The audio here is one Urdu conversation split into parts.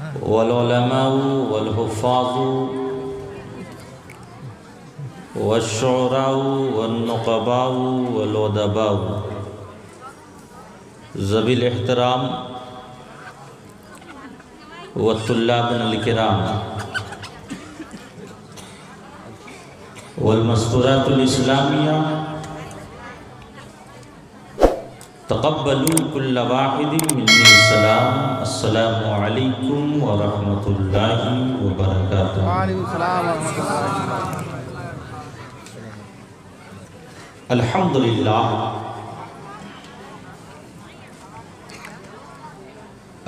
والعلماء والحفاظ والشعراء والنقباء والادباء ذوی الاحترام والطلاب الکرام والمستورات الاسلامیہ تقبلوا كل واحد مني السلام علیکم ورحمۃ اللہ وبرکاتہ۔ وعلیکم السلام ورحمۃ اللہ۔ الحمدللہ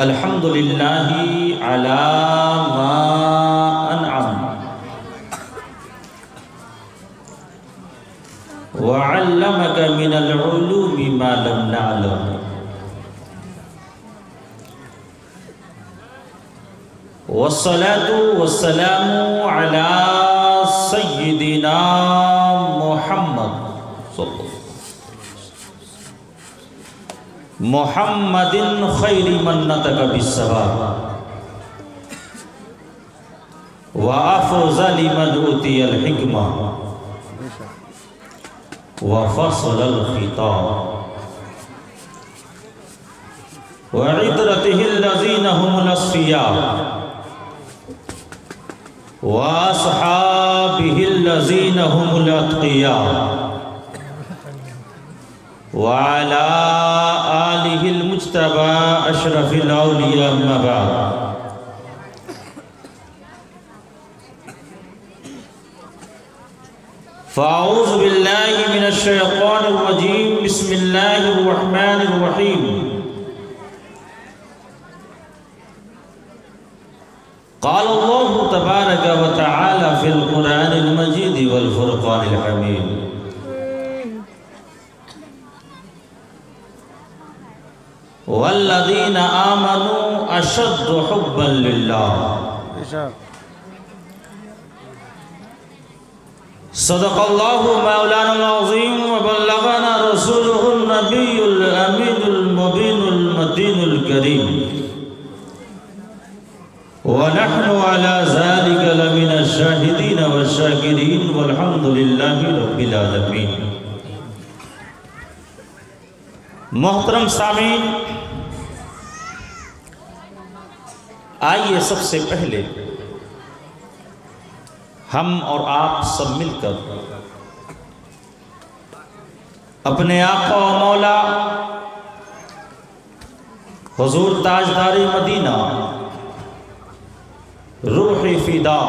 الحمدللہ علی ما انعم وعلمك من العلوم ما لم نعلم والصلاة والسلام على سيدنا محمد محمد خير من نطق بالصواب وأفضل من أوتي الحكمة وفصل الخطاب وعترته الذين هم الأصفياء وأصحابه الذين هم الأتقياء وعلى آله المجتبى أشرف الأولياء أما بعد فأعوذ بالله من الشيطان الرجيم بسم الله الرحمن الرحيم قال الله تبارك وتعالى في القرآن المجيد والفرقان الحميد والذين آمنوا أشد حبا لله صدق الله مولانا العظيم وبلغنا رسوله النبي الأمين المبين المتين الكريم ونحن على ذلك لمن الشاهدين والشاكرين والحمد لله رب العالمين۔ محترم سامعین، آئیے سب سے پہلے ہم اور آپ سب مل کر اپنے آقا و مولا حضور تاجدار مدینہ روح فدا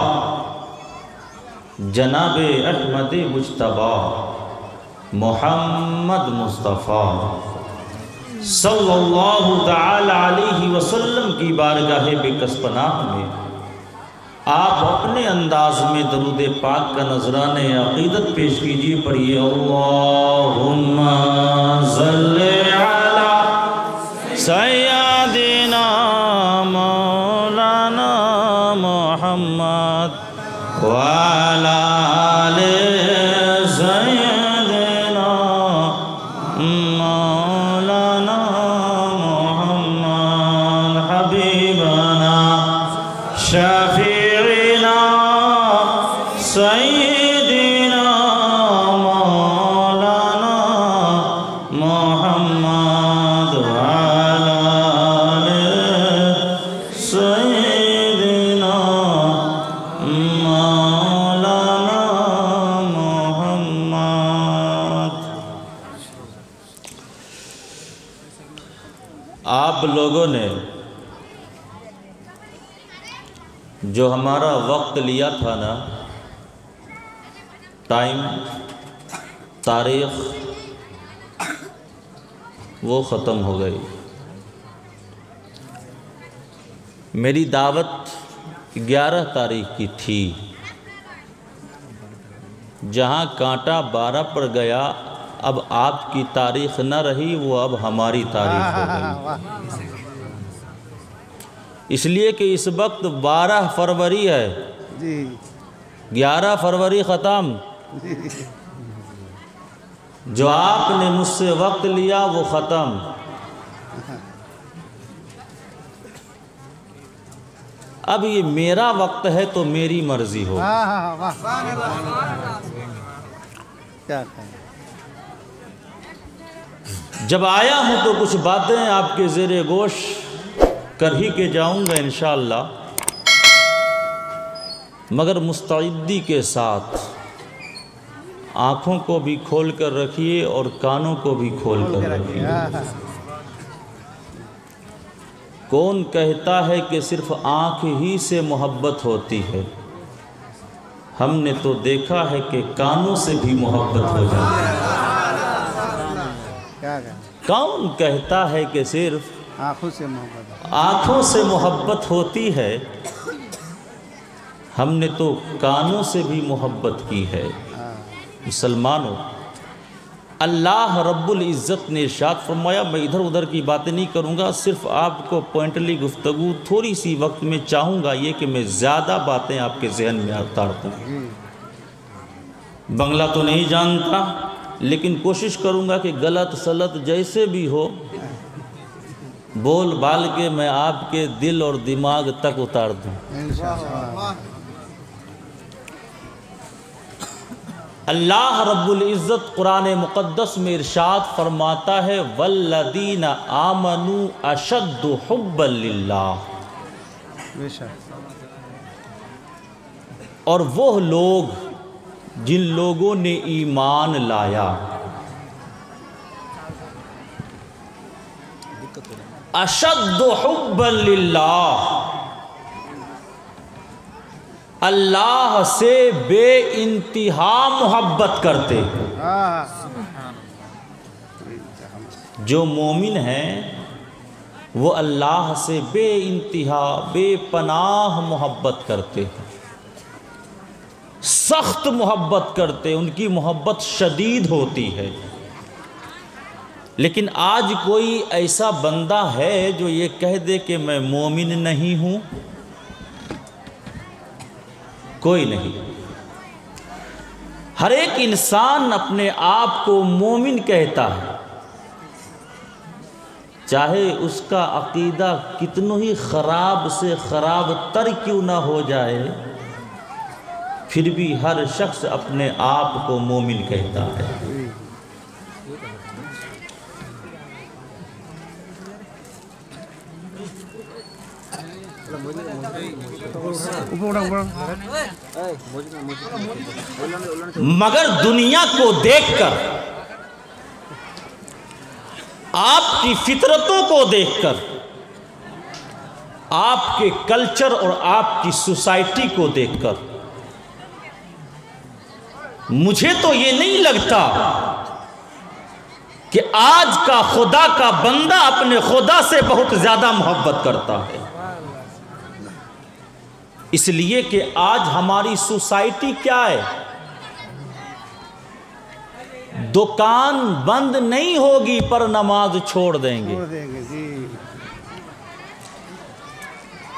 جناب احمد مجتبی محمد مصطفیٰ صلی اللہ تعالی علیہ وسلم کی بارگاہ بکس پناہ میں آپ اپنے انداز میں درود پاک کا نذرانِ عقیدت پیش کیجئے۔ پڑھیے اللہم صلی علی سیدنا مولانا محمد وعلی آل سیدنا مولانا محمد حبیبنا شفیعنا سیدنا مولانا محمد وعلى آل سیدنا مولانا محمد۔ آپ لوگوں نے جو ہمارا وقت لیا تھا نا، ٹائم، تاریخ، وہ ختم ہو گئی۔ میری دعوت 11 تاریخ کی تھی، جہاں کانٹا 12 پر گیا، اب آپ کی تاریخ نہ رہی، وہ اب ہماری تاریخ ہو گئی۔ اس لیے کہ اس وقت 12 فروری ہے، 11 فروری ختم۔ جو آپ نے مجھ سے وقت لیا وہ ختم۔ اب یہ میرا وقت ہے تو میری مرضی ہو. ہاں ہاں واہ کیا کہیں. جب آیا ہوں تو کچھ باتیں آپ کے زیر گوش کر ہی کے جاؤں گا انشاءاللہ، مگر مستعدی کے ساتھ. آنکھوں کو بھی کھول کر رکھیے اور کانوں کو بھی کھول کر رکھیے. کون کہتا ہے کہ صرف آنکھ ہی سے محبت ہوتی ہے؟ ہم نے تو دیکھا ہے کہ کانوں سے بھی محبت ہو جاتی ہے. کون کہتا ہے کہ صرف آنکھوں سے محبت ہوتی ہے؟ ہم نے تو کانوں سے بھی محبت کی ہے. مسلمانوں، اللہ رب العزت نے ارشاد فرمایا، میں ادھر ادھر کی باتیں نہیں کروں گا، صرف آپ کو پوائنٹلی گفتگو تھوڑی سی وقت میں چاہوں گا یہ کہ میں زیادہ باتیں آپ کے ذہن میں اتار دوں. بنگلہ تو نہیں جانتا لیکن کوشش کروں گا کہ غلط سلط جیسے بھی ہو بول بال کے میں آپ کے دل اور دماغ تک اتار دوں. اللہ رب العزت قرآن مقدس میں ارشاد فرماتا ہے والذین آمنوا اشد حبا للہ، اور وہ لوگ جن لوگوں نے ایمان لایا، اشد حبا للہ، اللہ سے بے انتہا محبت کرتے. جو مومن ہیں وہ اللہ سے بے انتہا بے پناہ محبت کرتے ہیں، سخت محبت کرتے، ان کی محبت شدید ہوتی ہے. لیکن آج کوئی ایسا بندہ ہے جو یہ کہہ دے کہ میں مومن نہیں ہوں؟ کوئی نہیں. ہر ایک انسان اپنے آپ کو مومن کہتا ہے، چاہے اس کا عقیدہ کتنوں ہی خراب سے خراب تر کیوں نہ ہو جائے، پھر بھی ہر شخص اپنے آپ کو مومن کہتا ہے. مگر دنیا کو دیکھ کر، آپ کی فطرتوں کو دیکھ کر، آپ کے کلچر اور آپ کی سوسائٹی کو دیکھ کر مجھے تو یہ نہیں لگتا کہ آج کا خدا کا بندہ اپنے خدا سے بہت زیادہ محبت کرتا ہے. اس لیے کہ آج ہماری سوسائٹی کیا ہے؟ دکان بند نہیں ہوگی پر نماز چھوڑ دیں گے،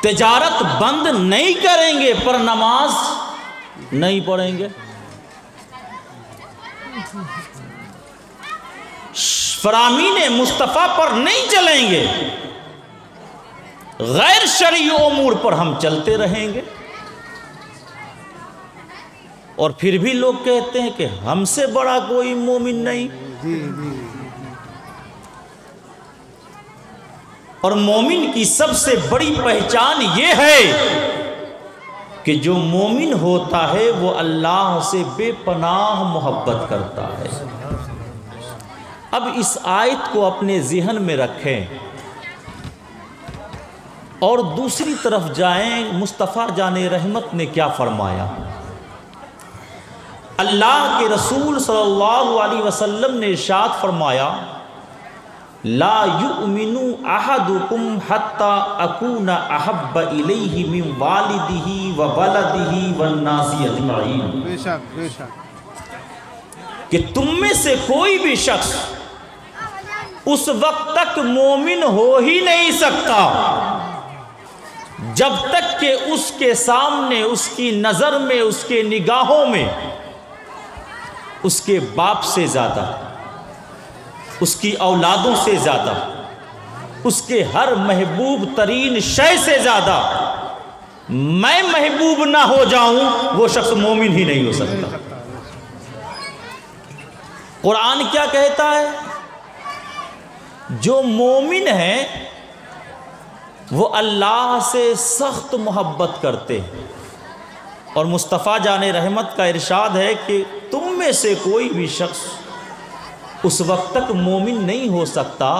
تجارت بند نہیں کریں گے پر نماز نہیں پڑھیں گے، فرامین مصطفیٰ پر نہیں چلیں گے، غیر شرعی امور پر ہم چلتے رہیں گے. اور پھر بھی لوگ کہتے ہیں کہ ہم سے بڑا کوئی مومن نہیں. اور مومن کی سب سے بڑی پہچان یہ ہے کہ جو مومن ہوتا ہے وہ اللہ سے بے پناہ محبت کرتا ہے. اب اس آیت کو اپنے ذہن میں رکھیں اور دوسری طرف جائیں. مصطفیٰ جان رحمت نے کیا فرمایا؟ اللہ کے رسول صلی اللہ علیہ وسلم نے ارشاد فرمایا لا یؤمن احدکم حتی اکون احب الیہ من والدہ وولدہ والناس اجمعین. بے شک بے شک. کہ تم میں سے کوئی بھی شخص اس وقت تک مومن ہو ہی نہیں سکتا جب تک کہ اس کے سامنے، اس کی نظر میں، اس کے نگاہوں میں اس کے باپ سے زیادہ، اس کی اولادوں سے زیادہ، اس کے ہر محبوب ترین شے سے زیادہ میں محبوب نہ ہو جاؤں وہ شخص مومن ہی نہیں ہو سکتا۔ قرآن کیا کہتا ہے؟ جو مومن ہیں وہ اللہ سے سخت محبت کرتے ہیں، اور مصطفیٰ جان رحمت کا ارشاد ہے کہ تم میں سے کوئی بھی شخص اس وقت تک مومن نہیں ہو سکتا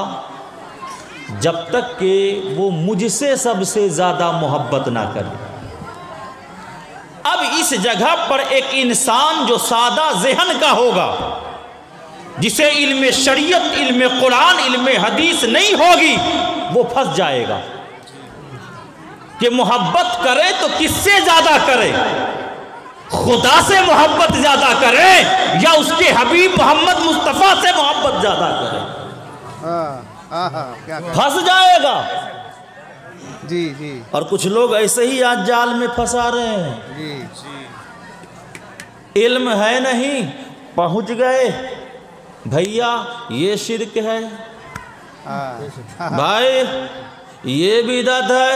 جب تک کہ وہ مجھ سے سب سے زیادہ محبت نہ کرے۔ اب اس جگہ پر ایک انسان جو سادہ ذہن کا ہوگا، جسے علم شریعت، علم قرآن، علم حدیث نہیں ہوگی، وہ پھنس جائے گا کہ محبت کرے تو کس سے زیادہ کرے؟ خدا سے محبت زیادہ کرے یا اس کے حبیب محمد مصطفیٰ سے محبت زیادہ کرے؟ پھنس جائے گا۔ جی جی اور کچھ لوگ ایسے ہی آج جال میں پھنسا رہے ہیں، جی علم ہے نہیں، پہنچ گئے، بھیا یہ شرک ہے، بھائی یہ بدعت ہے۔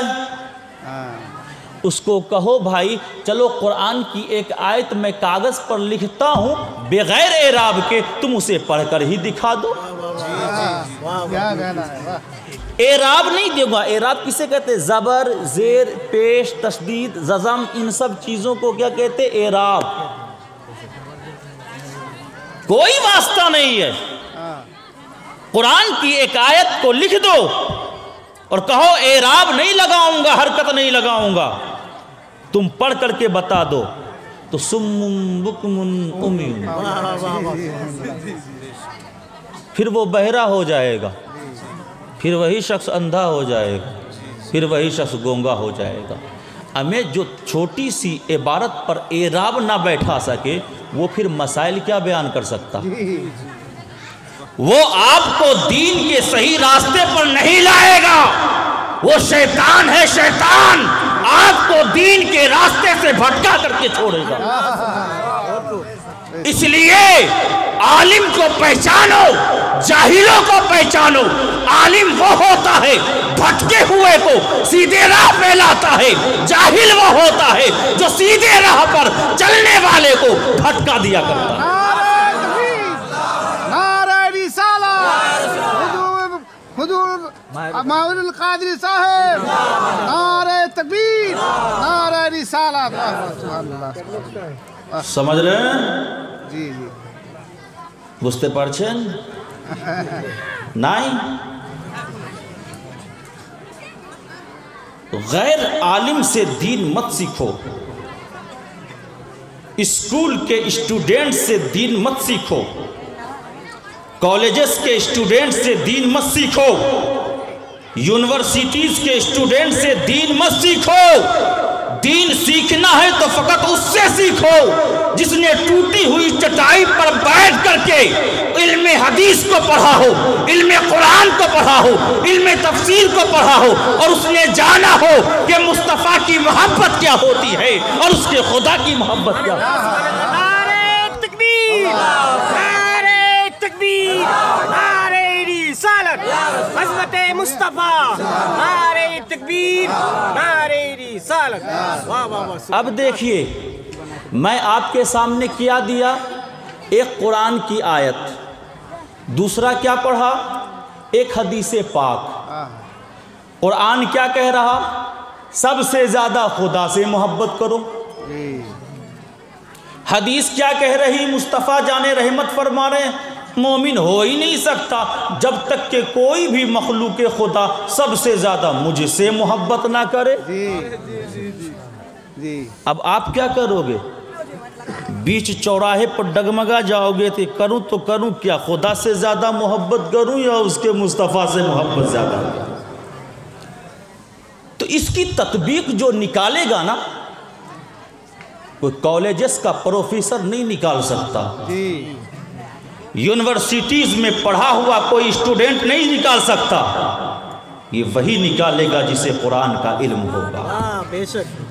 اس کو کہو بھائی چلو قرآن کی ایک آیت میں کاغذ پر لکھتا ہوں بغیر اعراب کے، تم اسے پڑھ کر ہی دکھا دو۔ کیا کہنا ہے، واہ۔ اعراب نہیں دے گا۔ اعراب کسے کہتے ہیں؟ زبر، زیر، پیش، تشدید، جزم، ان سب چیزوں کو کیا کہتے ہیں؟ اعراب۔ کوئی واسطہ نہیں ہے۔ قرآن کی ایک آیت کو لکھ دو اور کہو اعراب نہیں لگاؤں گا، حرکت نہیں لگاؤں گا، تم پڑھ کر کے بتا دو، تو سم بکم امی، پھر وہ بہرا ہو جائے گا، پھر وہی شخص اندھا ہو جائے گا، پھر وہی شخص گونگا ہو جائے گا۔ ہمیں جو چھوٹی سی عبارت پر اعراب نہ بیٹھا سکے وہ پھر مسائل کیا بیان کر سکتا؟ وہ آپ کو دین کے صحیح راستے پر نہیں لائے گا، وہ شیطان ہے، شیطان آپ کو دین کے راستے سے بھٹکا کر کے چھوڑے گا۔ اس لیے عالم کو پہچانو، جاہلوں کو پہچانو۔ عالم وہ ہوتا ہے بھٹکے ہوئے کو سیدھے راہ پہ لاتا ہے، جاہل وہ ہوتا ہے جو سیدھے راہ پر چلنے والے کو بھٹکا دیا کرتا ہے۔ حضور ماؤن القادری صاحب، نعرہ تکبیر، نعرہ رسالت۔ سمجھ رہے ہیں؟ جی جی বুঝতে পারছেন? নাই? غیر عالم سے دین مت سیکھو، اسکول کے اسٹوڈنٹ سے دین مت سیکھو، کالجز کے اسٹوڈنٹ سے دین مت سیکھو، یونیورسٹیز کے اسٹوڈنٹ سے دین مت سیکھو۔ دین سیکھنا ہے تو فقط اس سے سیکھو جس نے ٹوٹی ہوئی چٹائی پر بیٹھ کر کے علم حدیث کو پڑھا ہو، علم قرآن کو پڑھا ہو، علم تفسیر کو پڑھا ہو، اور اس نے جانا ہو کہ مصطفیٰ کی محبت کیا ہوتی ہے اور اس کے خدا کی محبت کیا ہوتی ہے۔ نعرہ تکبیر، نعرہ تکبیر، نعرہ رسالت، عظمت مصطفیٰ، نعرہ تکبیر، نعرہ رسالت۔ واہ واہ واہ۔ اب دیکھیے میں آپ کے سامنے کیا دیا، ایک قرآن کی آیت، دوسرا کیا پڑھا؟ ایک حدیث پاک۔ قرآن کیا کہہ رہا؟ سب سے زیادہ خدا سے محبت کرو۔ حدیث کیا کہہ رہی؟ مصطفیٰ جان رحمت فرما رہے ہیں مومن ہو ہی نہیں سکتا جب تک کہ کوئی بھی مخلوق خدا سب سے زیادہ مجھ سے محبت نہ کرے۔ اب آپ کیا کرو گے؟ بیچ چوراہے پر ڈگمگا جاؤ گے تو کروں کیا؟ خدا سے زیادہ محبت کروں یا اس کے مصطفیٰ سے محبت زیادہ کروں؟ تو اس کی تطبیق جو نکالے گا نا، کوئی کالجز کا پروفیسر نہیں نکال سکتا، یونیورسٹیز میں پڑھا ہوا کوئی اسٹوڈنٹ نہیں نکال سکتا، یہ وہی نکالے گا جسے قرآن کا علم ہوگا،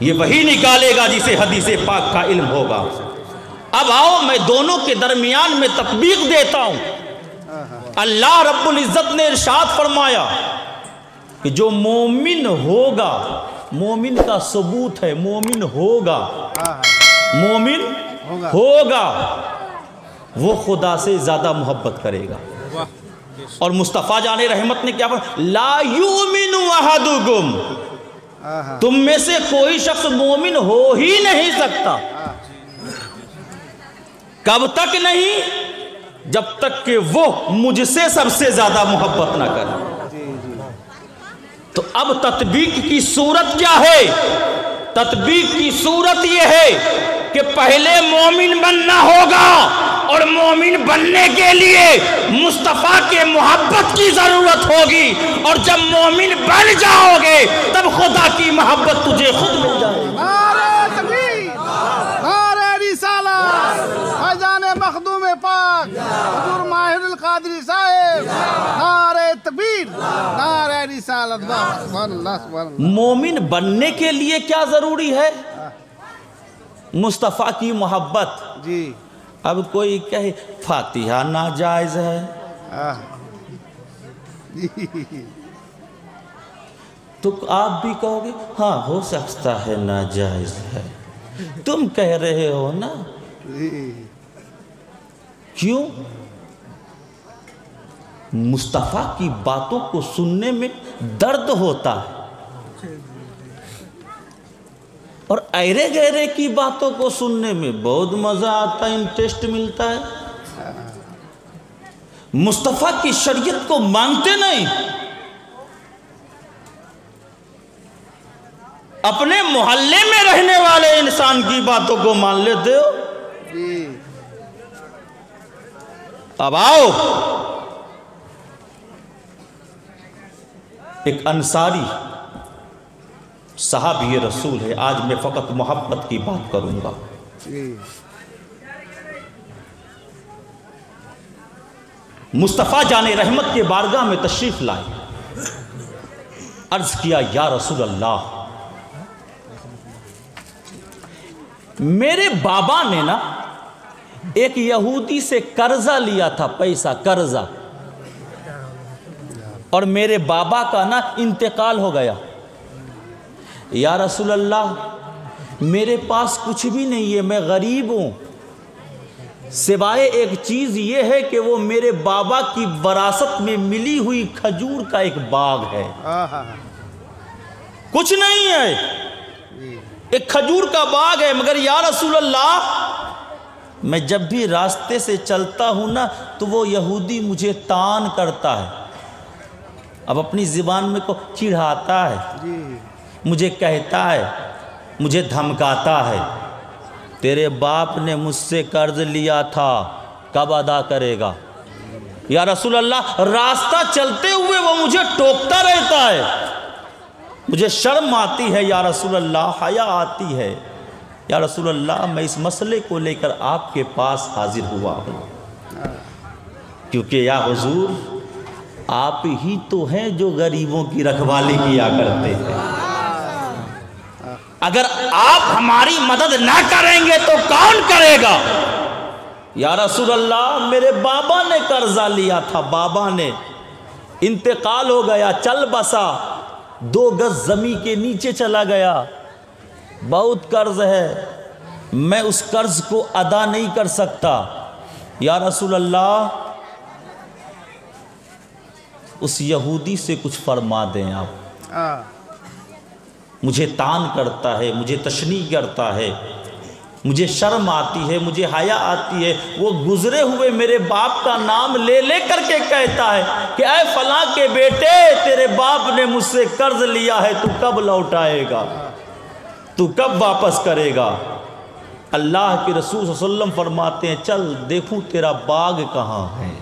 یہ وہی نکالے گا جسے حدیث پاک کا علم ہوگا۔ اب آؤ میں دونوں کے درمیان میں تطبیق دیتا ہوں۔ اللہ رب العزت نے ارشاد فرمایا کہ جو مومن ہوگا مومن کا ثبوت ہے، مومن ہوگا، ہاں مومن ہوگا۔ ہوگا، وہ خدا سے زیادہ محبت کرے گا۔ اور مصطفیٰ جان رحمت نے کیا فرمایا؟ لا یؤمن احدکم، تم میں سے کوئی شخص مومن ہو ہی نہیں سکتا۔ کب تک نہیں؟ جب تک کہ وہ مجھ سے سب سے زیادہ محبت نہ کرے۔ تو اب تطبیق کی صورت کیا ہے؟ تطبیق کی صورت یہ ہے کہ پہلے مومن بننا ہوگا، اور مومن بننے کے لیے مصطفیٰ کے محبت کی ضرورت ہوگی، اور جب مومن بن جاؤ گے تب خدا کی محبت تجھے خود مل جائے گی۔ نعرہ تکبیر، نعرہ رسالت، فیضان مخدوم پاک حضور ماہر القادری صاحب، نعرہ تکبیر، نعرہ رسالت۔ سبحان اللہ، سبحان اللہ۔ مومن بننے کے لیے کیا ضروری ہے؟ مصطفیٰ کی محبت۔ جی اب کوئی کہے فاتحہ ناجائز ہے، تو آپ بھی کہو گے ہاں ہو سکتا ہے ناجائز ہے، تم کہہ رہے ہو نا۔ کیوں؟ مصطفیٰ کی باتوں کو سننے میں درد ہوتا ہے، اور ایرے گہرے کی باتوں کو سننے میں بہت مزہ آتا ہے، انٹرسٹ ملتا ہے۔ مصطفیٰ کی شریعت کو مانتے نہیں، اپنے محلے میں رہنے والے انسان کی باتوں کو مان لیتے ہو۔ اب آؤ، ایک انصاری صحابی رسول ہے، آج میں فقط محبت کی بات کروں گا۔ مصطفیٰ جان رحمت کے بارگاہ میں تشریف لائے، عرض کیا یا رسول اللہ، میرے بابا نے نا ایک یہودی سے قرضہ لیا تھا، پیسہ قرضہ، اور میرے بابا کا نا انتقال ہو گیا۔ یا رسول اللہ، میرے پاس کچھ بھی نہیں ہے، میں غریب ہوں، سوائے ایک چیز یہ ہے کہ وہ میرے بابا کی وراثت میں ملی ہوئی کھجور کا ایک باغ ہے، کچھ نہیں ہے، ایک کھجور کا باغ ہے، مگر یا رسول اللہ میں جب بھی راستے سے چلتا ہوں نا تو وہ یہودی مجھے تان کرتا ہے، اب اپنی زبان میں کو چڑھاتا ہے، مجھے کہتا ہے، مجھے دھمکاتا ہے، تیرے باپ نے مجھ سے قرض لیا تھا، کب ادا کرے گا؟ یا رسول اللہ، راستہ چلتے ہوئے وہ مجھے ٹوکتا رہتا ہے، مجھے شرم آتی ہے یا رسول اللہ، حیا آتی ہے یا رسول اللہ، میں اس مسئلے کو لے کر آپ کے پاس حاضر ہوا ہوں، کیونکہ یا حضور آپ ہی تو ہیں جو غریبوں کی رکھوالی کیا کرتے ہیں، اگر آپ ہماری مدد نہ کریں گے تو کون کرے گا؟ یا رسول اللہ، میرے بابا نے قرضہ لیا تھا، بابا نے انتقال ہو گیا، چل بسا، 2 گز زمین کے نیچے چلا گیا، بہت قرض ہے، میں اس قرض کو ادا نہیں کر سکتا۔ یا رسول اللہ، اس یہودی سے کچھ فرما دیں آپ، مجھے تان کرتا ہے، مجھے تشنیع کرتا ہے، مجھے شرم آتی ہے، مجھے حیا آتی ہے، وہ گزرے ہوئے میرے باپ کا نام لے لے کر کے کہتا ہے کہ اے فلاں کے بیٹے، تیرے باپ نے مجھ سے قرض لیا ہے، تو کب لوٹائے گا، تو کب واپس کرے گا؟ اللہ کے رسول صلی اللہ علیہ وسلم فرماتے ہیں، چل دیکھوں تیرا باغ کہاں ہے،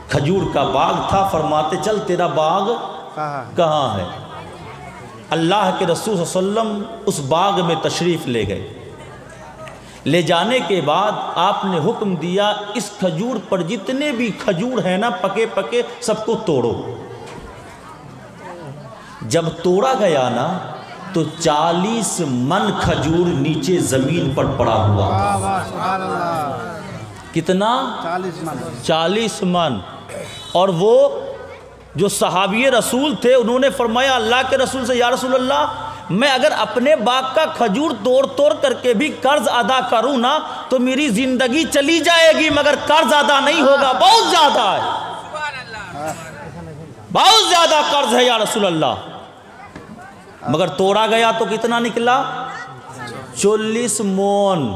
کھجور کا باغ تھا، فرماتے چل تیرا باغ کہاں ہے؟ اللہ کے رسول صلی اللہ علیہ وسلم اس باغ میں تشریف لے گئے، لے جانے کے بعد آپ نے حکم دیا، اس کھجور پر جتنے بھی کھجور ہیں نا پکے پکے سب کو توڑو۔ جب توڑا گیا نا تو 40 من کھجور نیچے زمین پر پڑا ہوا، کتنا؟ 40 من، 40 من، اور وہ جو صحابی رسول تھے انہوں نے فرمایا اللہ کے رسول سے یا رسول اللہ میں اگر اپنے باغ کا کھجور توڑ توڑ کر کے بھی قرض ادا کروں نا تو میری زندگی چلی جائے گی مگر قرض ادا نہیں ہوگا، بہت زیادہ ہے، بہت زیادہ قرض ہے یا رسول اللہ۔ مگر توڑا گیا تو کتنا نکلا؟ 40 مون۔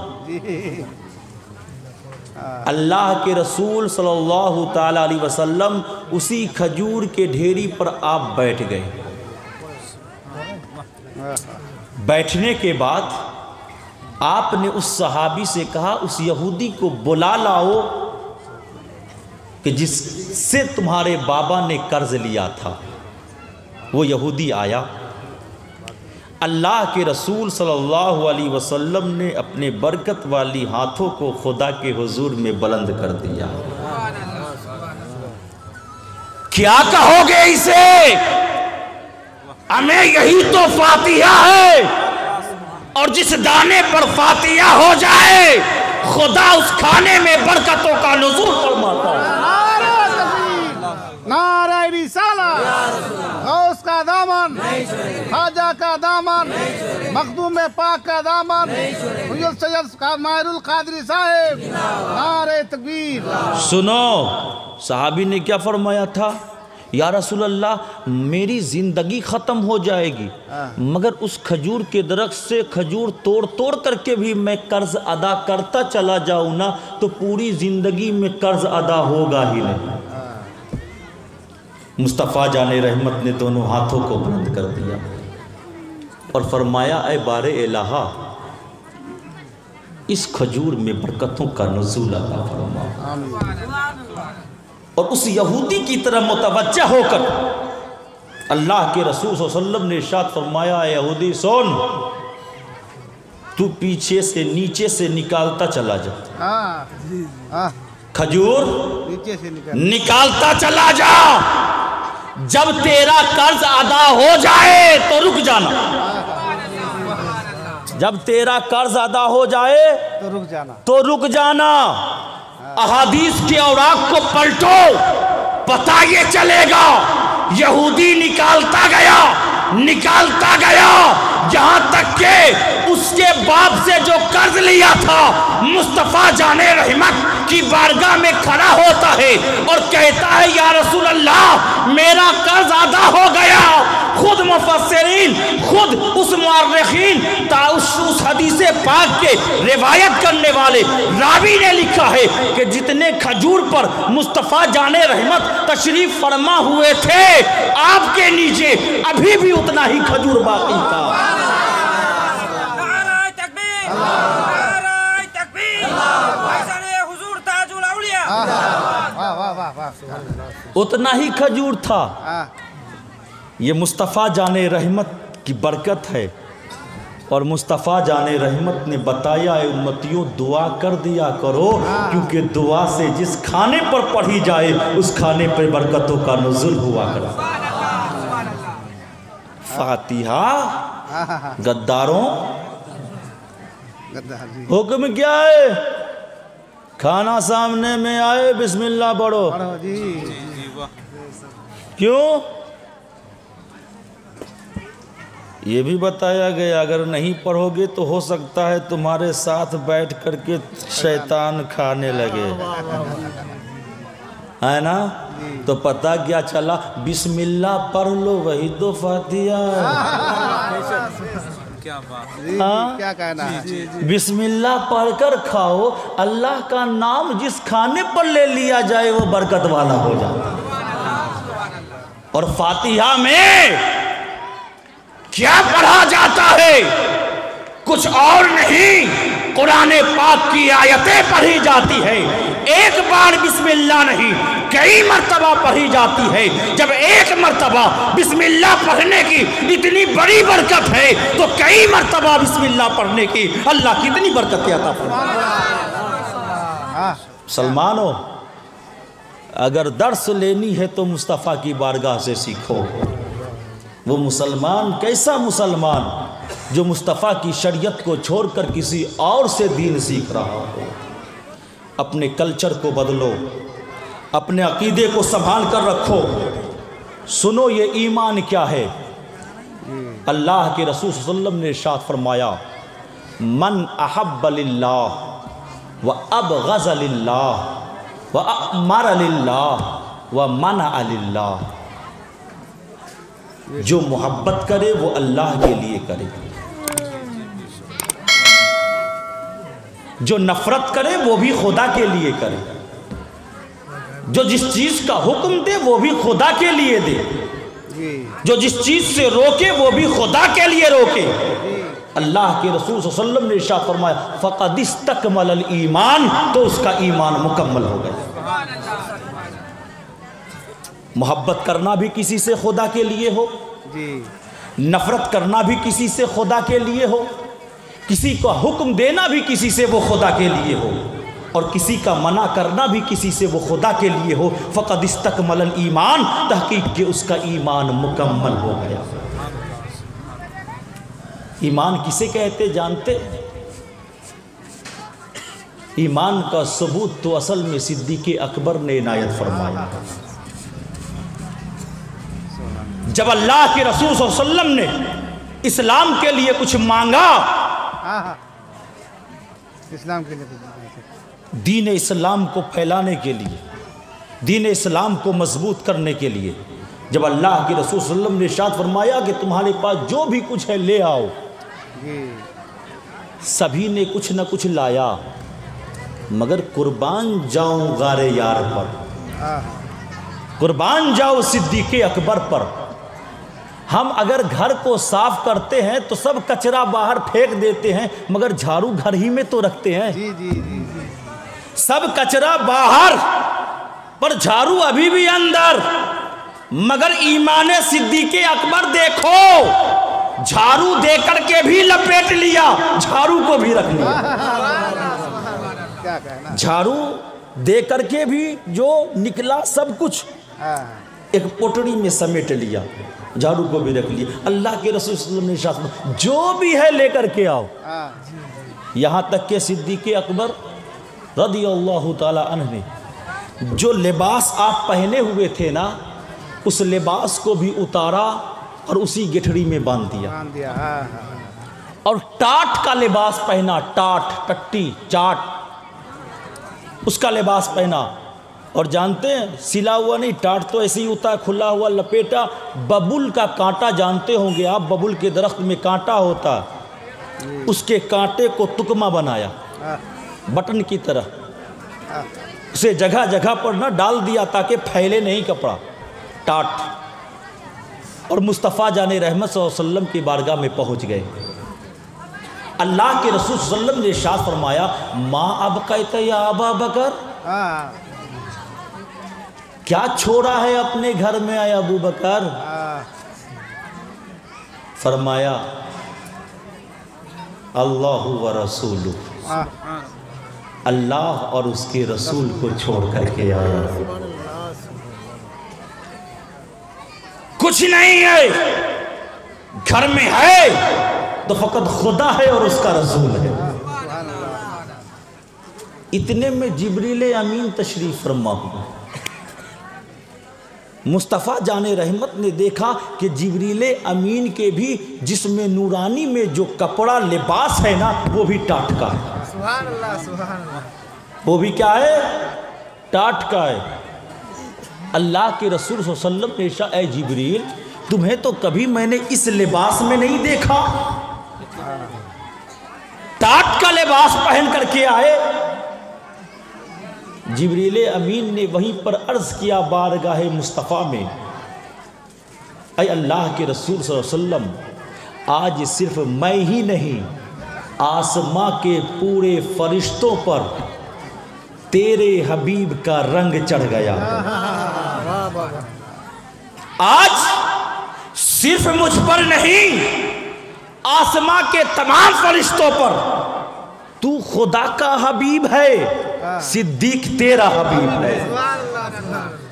اللہ کے رسول صلی اللہ تعالی علیہ وسلم اسی کھجور کے ڈھیری پر آپ بیٹھ گئے۔ بیٹھنے کے بعد آپ نے اس صحابی سے کہا اس یہودی کو بلا لاؤ کہ جس سے تمہارے بابا نے قرض لیا تھا۔ وہ یہودی آیا، اللہ کے رسول صلی اللہ علیہ وسلم نے اپنے برکت والی ہاتھوں کو خدا کے حضور میں بلند کر دیا۔ کیا کہو گے اسے؟ ہمیں یہی تو فاتحہ ہے، اور جس دانے پر فاتحہ ہو جائے خدا اس کھانے میں برکتوں کا نزول فرماتا ہے۔ نعرہ رسالت، غوث کا دامن، خواجہ کا دامن، مخدوم پاک کا دامن، حضرت سید ماہر القادری صاحب، نعرہ تکبیر۔ سنو صحابی نے کیا فرمایا تھا؟ یا رسول اللہ میری زندگی ختم ہو جائے گی مگر اس کھجور کے درخت سے کھجور توڑ توڑ کر کے بھی میں قرض ادا کرتا چلا جاؤں نا تو پوری زندگی میں قرض ادا ہوگا ہی نہیں۔ مصطفیٰ جان رحمت نے دونوں ہاتھوں کو بلند کر دیا اور فرمایا اے بار الہا اس کھجور میں برکتوں کا نزول عطا فرما۔ اور اس یہودی کی طرح متوجہ ہو کر اللہ کے رسول صلی اللہ علیہ وسلم نے ارشاد فرمایا اے یہودی سن، تو پیچھے سے نیچے سے نکالتا چلا جا، کھجور نکالتا چلا جا، جب تیرا قرض ادا ہو جائے تو رک جانا، جب تیرا قرض ادا ہو جائے تو رک جانا۔ احادیث کے اوراق کو پلٹو، پتہ یہ چلے گا یہودی نکالتا گیا جہاں تک کہ اس کے باپ سے جو قرض لیا تھا مصطفیٰ جان رحمت کی بارگاہ میں کھڑا ہوتا ہے اور کہتا ہے یا رسول اللہ میرا قرض ادا ہو گیا۔ خود مفسرین، خود اس مورخین، اس حدیث پاک کے روایت کرنے والے راوی نے لکھا ہے کہ جتنے کھجور پر مصطفیٰ جان رحمت تشریف فرما ہوئے تھے آپ کے نیچے ابھی بھی اتنا ہی کھجور باقی تھا۔ نعرہ تکبیر، نعرہ تکبیر، حسن حضور تاج الاولیاء۔ اتنا ہی کھجور تھا۔ یہ مصطفیٰ جان رحمت کی برکت ہے، اور مصطفیٰ جان رحمت نے بتایا اے امتیوں دعا کر دیا کرو کیونکہ دعا سے جس کھانے پر پڑھی جائے اس کھانے پر برکتوں کا نزول ہوا کرتا۔ فاتحہ غداروں حکم کیا ہے؟ کھانا سامنے میں آئے بسم اللہ پڑھو۔ کیوں؟ یہ بھی بتایا گیا اگر نہیں پڑھو گے تو ہو سکتا ہے تمہارے ساتھ بیٹھ کر کے شیطان کھانے لگے، ہے نا؟ تو پتہ کیا چلا بسم اللہ پڑھ لو وہی تو فاتحہ کیا کہنا ہے؟ بسم اللہ پڑھ کر کھاؤ، اللہ کا نام جس کھانے پر لے لیا جائے وہ برکت والا ہو جاتا۔ اور فاتحہ میں کیا پڑھا جاتا ہے؟ کچھ اور نہیں، قرآن پاک کی آیتیں پڑھی جاتی ہے۔ ایک بار بسم اللہ نہیں کئی مرتبہ پڑھی جاتی ہے۔ جب ایک مرتبہ بسم اللہ پڑھنے کی اتنی بڑی برکت ہے تو کئی مرتبہ بسم اللہ پڑھنے کی اللہ کتنی برکتیں عطا فرمائے۔ مسلمانوں اگر درس لینی ہے تو مصطفیٰ کی بارگاہ سے سیکھو۔ وہ مسلمان کیسا مسلمان جو مصطفیٰ کی شریعت کو چھوڑ کر کسی اور سے دین سیکھ رہا ہو۔ اپنے کلچر کو بدلو، اپنے عقیدے کو سنبھال کر رکھو، سنو یہ ایمان کیا ہے۔ اللہ کے رسول صلی اللہ علیہ وسلم نے ارشاد فرمایا من احب للہ وابغض للہ وامر للہ ومنع للہ، جو محبت کرے وہ اللہ کے لیے کرے، جو نفرت کرے وہ بھی خدا کے لیے کرے، جو جس چیز کا حکم دے وہ بھی خدا کے لیے دے، جو جس چیز سے روکے وہ بھی خدا کے لیے روکے۔ اللہ کے رسول صلی اللہ علیہ وسلم نے ارشاد فرمایا فقد استکمل الایمان، تو اس کا ایمان مکمل ہو گیا۔ محبت کرنا بھی کسی سے خدا کے لیے ہو، نفرت کرنا بھی کسی سے خدا کے لیے ہو، کسی کو حکم دینا بھی کسی سے وہ خدا کے لیے ہو، اور کسی کا منع کرنا بھی کسی سے وہ خدا کے لیے ہو، فقد استکمل الایمان، تحقیق کہ اس کا ایمان مکمل ہو گیا۔ ایمان کسے کہتے جانتے؟ ایمان کا ثبوت تو اصل میں صدیق اکبر نے عنایت فرمایا۔ جب اللہ کے رسول صلی اللہ علیہ وسلم نے اسلام کے لیے کچھ مانگا، اسلام کے لیے دین اسلام کو پھیلانے کے لیے، دین اسلام کو مضبوط کرنے کے لیے، جب اللہ کے رسول صلی اللہ علیہ وسلم نے ارشاد فرمایا کہ تمہارے پاس جو بھی کچھ ہے لے آؤ، سبھی نے کچھ نہ کچھ لایا، مگر قربان جاؤں غار یار پر، قربان جاؤ صدیق اکبر پر۔ ہم اگر گھر کو صاف کرتے ہیں تو سب کچرا باہر پھینک دیتے ہیں، مگر جھاڑو گھر ہی میں تو رکھتے ہیں۔ سب کچرا باہر پر جھاڑو ابھی بھی اندر، مگر ایمان صدیق اکبر دیکھو، جھاڑو دے کر کے بھی لپیٹ لیا، جھاڑو کو بھی رکھ لیا، جھاڑو دے کر کے بھی جو نکلا سب کچھ ایک پوٹڑی میں سمیٹ لیا، جھاڑو کو بھی رکھ لیا۔ اللہ کے رسول صلی اللہ علیہ وسلم نے ارشاد فرمایا جو بھی ہے لے کر کے آؤ۔ یہاں تک کہ صدیق اکبر رضی اللہ تعالی عنہ نے جو لباس آپ پہنے ہوئے تھے نا، اس لباس کو بھی اتارا اور اسی گٹھڑی میں باندھ دیا، اور ٹاٹ کا لباس پہنا، ٹاٹ، ٹٹی، چاٹ، اس کا لباس پہنا۔ اور جانتے ہیں سلا ہوا نہیں، ٹاٹ تو ایسے ہی ہوتا ہے کھلا ہوا لپیٹا، ببول کا کانٹا جانتے ہوں گے آپ، ببول کے درخت میں کانٹا ہوتا، اس کے کانٹے کو تکمہ بنایا بٹن کی طرح، اسے جگہ جگہ پر نہ ڈال دیا تاکہ پھیلے نہیں کپڑا، ٹاٹ۔ اور مصطفیٰ جان رحمت صلی اللہ علیہ وسلم کی بارگاہ میں پہنچ گئے۔ اللہ کے رسول صلی اللہ علیہ وسلم نے ارشاد فرمایا ما ابقیت یا ابا بکر، کیا چھوڑا ہے اپنے گھر میں اے ابو بکر؟ فرمایا اللہ و رسولہ، اللہ اور اس کے رسول کو چھوڑ کر کے آیا، کچھ نہیں ہے گھر میں، ہے تو فقط خدا ہے اور اس کا رسول ہے۔ اتنے میں جبریل امین تشریف فرما ہوا۔ مصطفیٰ جان رحمت نے دیکھا کہ جبریل امین کے بھی جسم نورانی میں جو کپڑا لباس ہے نا، وہ بھی ٹاٹ کا ہے، وہ بھی کیا ہے؟ ٹاٹ کا ہے۔ اللہ کے رسول صلی اللہ علیہ وسلم نے کہا اے جبریل، تمہیں تو کبھی میں نے اس لباس میں نہیں دیکھا، ٹاٹ کا لباس پہن کر کے آئے۔ جبریل امین نے وہیں پر عرض کیا بارگاہ مصطفیٰ میں اے اللہ کے رسول صلی اللہ علیہ وسلم، آج صرف میں ہی نہیں، آسماں کے پورے فرشتوں پر تیرے حبیب کا رنگ چڑھ گیا، آج صرف مجھ پر نہیں، آسماں کے تمام فرشتوں پر تو خدا کا حبیب ہے، صدیق تیرا حبیب ہے۔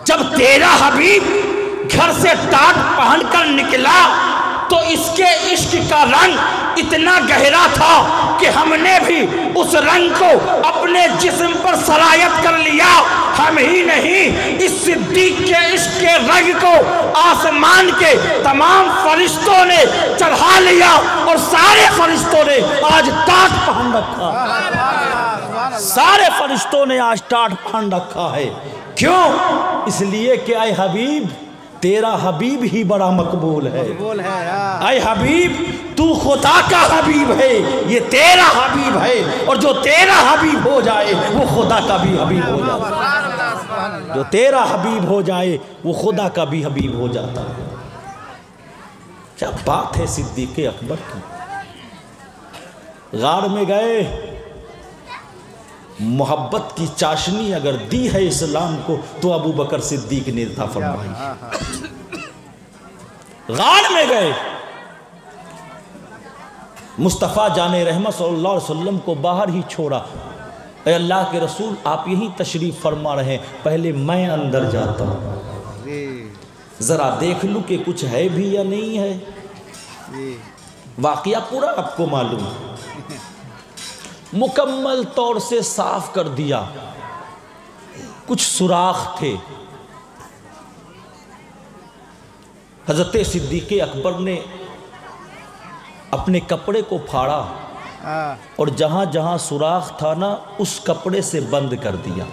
جب تیرا حبیب گھر سے ٹاٹ پہن کر نکلا تو اس کے عشق کا رنگ اتنا گہرا تھا کہ ہم نے بھی اس رنگ کو اپنے جسم پر سرایت کر لیا، ہم ہی نہیں، اس صدیق کے عشق کے رنگ کو آسمان کے تمام فرشتوں نے چڑھا لیا، اور سارے فرشتوں نے آج ٹاٹ پہن رکھا، سارے فرشتوں نے آج ٹاٹ پہن رکھا ہے۔ کیوں؟ اس لیے کہ اے حبیب، تیرا حبیب ہی بڑا مقبول ہے۔ اے حبیب، تو خدا کا حبیب ہے، یہ تیرا حبیب ہے، اور جو تیرا حبیب ہو جائے وہ خدا کا بھی حبیب ہو جاتا ہے۔ جو تیرا حبیب ہو جائے وہ خدا کا بھی حبیب ہو جاتا ہے۔ کیا بات ہے صدیق اکبر کی! غار میں گئے، محبت کی چاشنی اگر دی ہے اسلام کو تو ابو بکر صدیق نے عطا فرمائی۔ غار میں گئے، مصطفیٰ جان رحمت صلی اللہ علیہ وسلم کو باہر ہی چھوڑا۔ اے اللہ کے رسول، آپ یہیں تشریف فرما رہے ہیں، پہلے میں اندر جاتا ہوں، ذرا دیکھ لوں کہ کچھ ہے بھی یا نہیں ہے۔ واقعہ پورا آپ کو معلوم ہے، مکمل طور سے صاف کر دیا، کچھ سوراخ تھے۔ حضرت صدیق اکبر نے اپنے کپڑے کو پھاڑا اور جہاں جہاں سوراخ تھا نا، اس کپڑے سے بند کر دیا،